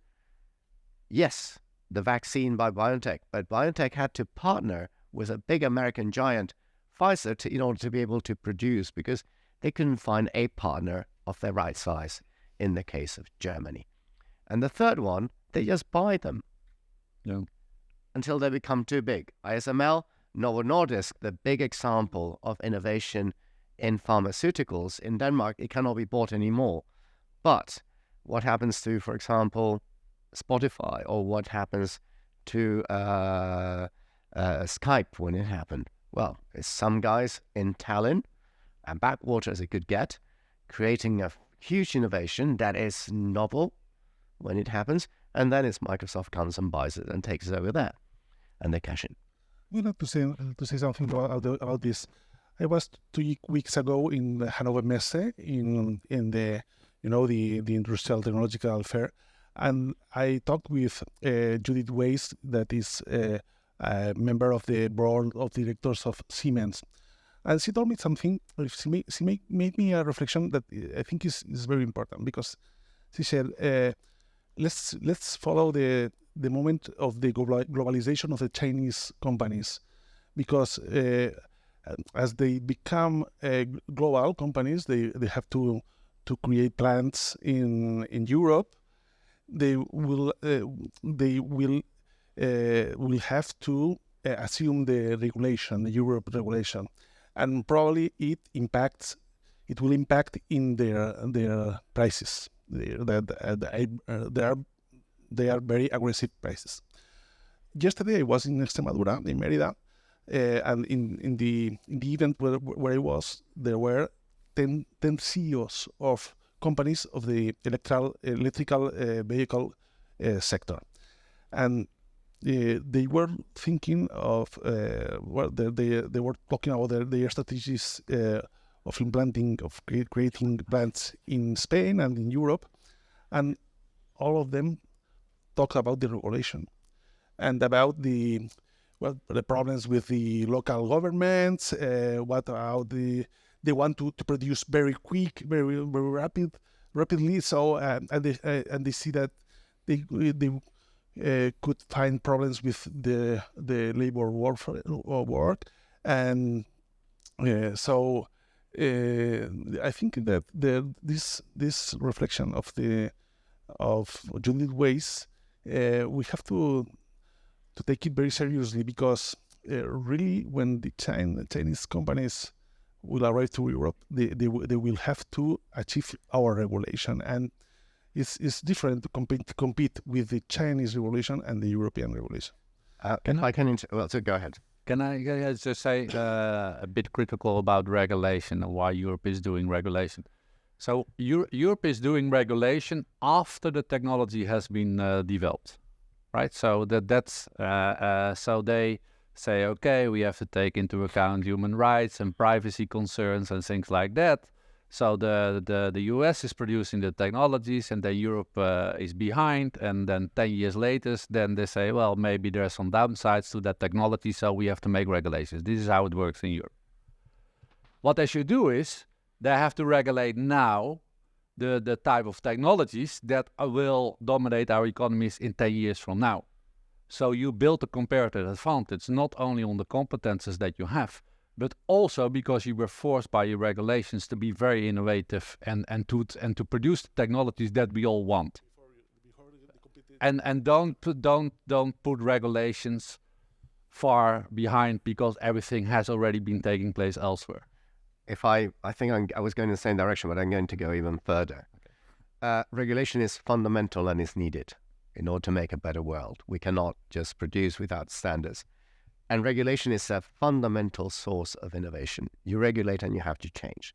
yes, the vaccine by BioNTech, but BioNTech had to partner with a big American giant, Pfizer, in order to be able to produce, because they couldn't find a partner of their right size in the case of Germany. And the third one, they just buy them until they become too big. ASML, Novo Nordisk, the big example of innovation in pharmaceuticals in Denmark, it cannot be bought anymore. But what happens to, for example, Spotify, or what happens to Skype when it happened? Well, it's some guys in Tallinn, and backwater as it could get, creating a huge innovation that is novel when it happens, and then it's Microsoft comes and buys it and takes it over there, and they cash in. I would like to say something about this. I was 2 weeks ago in the Hannover Messe in the the Industrial Technological Fair, and I talked with Judith Weiss, that is a member of the board of directors of Siemens. And she told me something, she made me a reflection that I think is very important, because she said, let's follow the moment of the globalization of the Chinese companies, because as they become global companies, they have to create plants in Europe. They will have to assume the regulation, the Europe regulation, and probably it will impact in their prices. They are very aggressive prices. Yesterday I was in Extremadura, in Mérida, and in the event where I was, there were 10 CEOs of companies of the electrical vehicle sector, and they were thinking of they were talking about their strategies of creating plants in Spain and in Europe, and all of them talk about the regulation and about the problems with the local governments. What about they want to produce very quick, very rapidly. So and they see that they could find problems with the labor work, and so I think that this reflection of Judith Weiss, we have to take it very seriously, because really when the Chinese companies will arrive to Europe, they will have to achieve our regulation, and it's different to compete with the Chinese regulation and the European regulation. So go ahead. Can I just say a bit critical about regulation and why Europe is doing regulation? So Europe is doing regulation after the technology has been developed, right? So that's so they say, okay, we have to take into account human rights and privacy concerns and things like that. So the US is producing the technologies, and then Europe is behind, and then 10 years later, then they say, well, maybe there are some downsides to that technology, so we have to make regulations. This is how it works in Europe. What they should do is they have to regulate now the type of technologies that will dominate our economies in 10 years from now. So you build a comparative advantage, not only on the competences that you have, but also because you were forced by your regulations to be very innovative and to produce the technologies that we all want. And don't put regulations far behind, because everything has already been taking place elsewhere. I think I was going in the same direction, but I'm going to go even further. Okay. Regulation is fundamental and is needed in order to make a better world. We cannot just produce without standards. And regulation is a fundamental source of innovation. You regulate and you have to change.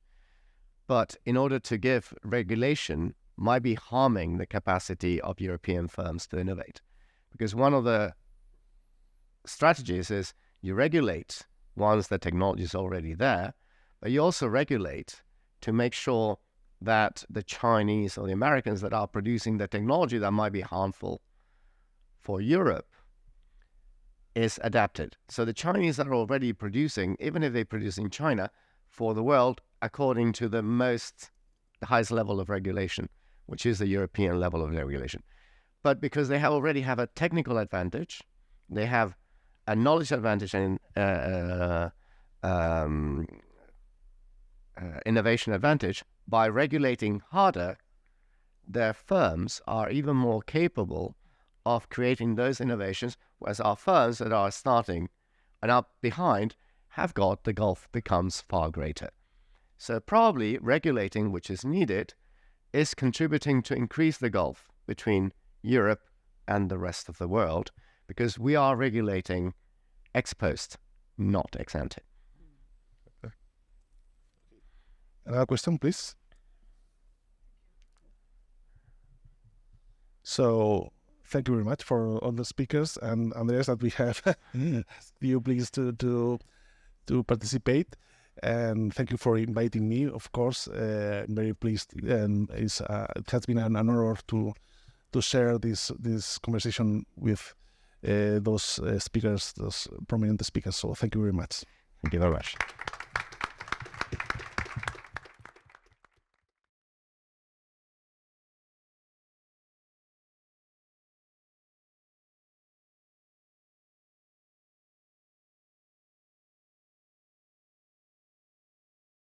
But in order to give regulation might be harming the capacity of European firms to innovate. Because one of the strategies is you regulate once the technology is already there, but you also regulate to make sure that the Chinese or the Americans that are producing the technology that might be harmful for Europe is adapted. So the Chinese are already producing, even if they produce in China, for the world according to the highest level of regulation, which is the European level of regulation. But because they already have a technical advantage, they have a knowledge advantage and innovation advantage, by regulating harder, their firms are even more capable of creating those innovations, whereas our firms that are starting and are behind the gulf becomes far greater. So probably regulating, which is needed, is contributing to increase the gulf between Europe and the rest of the world, because we are regulating ex post, not ex ante. Another question, please. So thank you very much for all the speakers, and Andreas, that we have you pleased to participate, and thank you for inviting me. Of course, I'm very pleased, and it has been an honor to share this conversation with those speakers, those prominent speakers. So thank you very much. Thank you very much.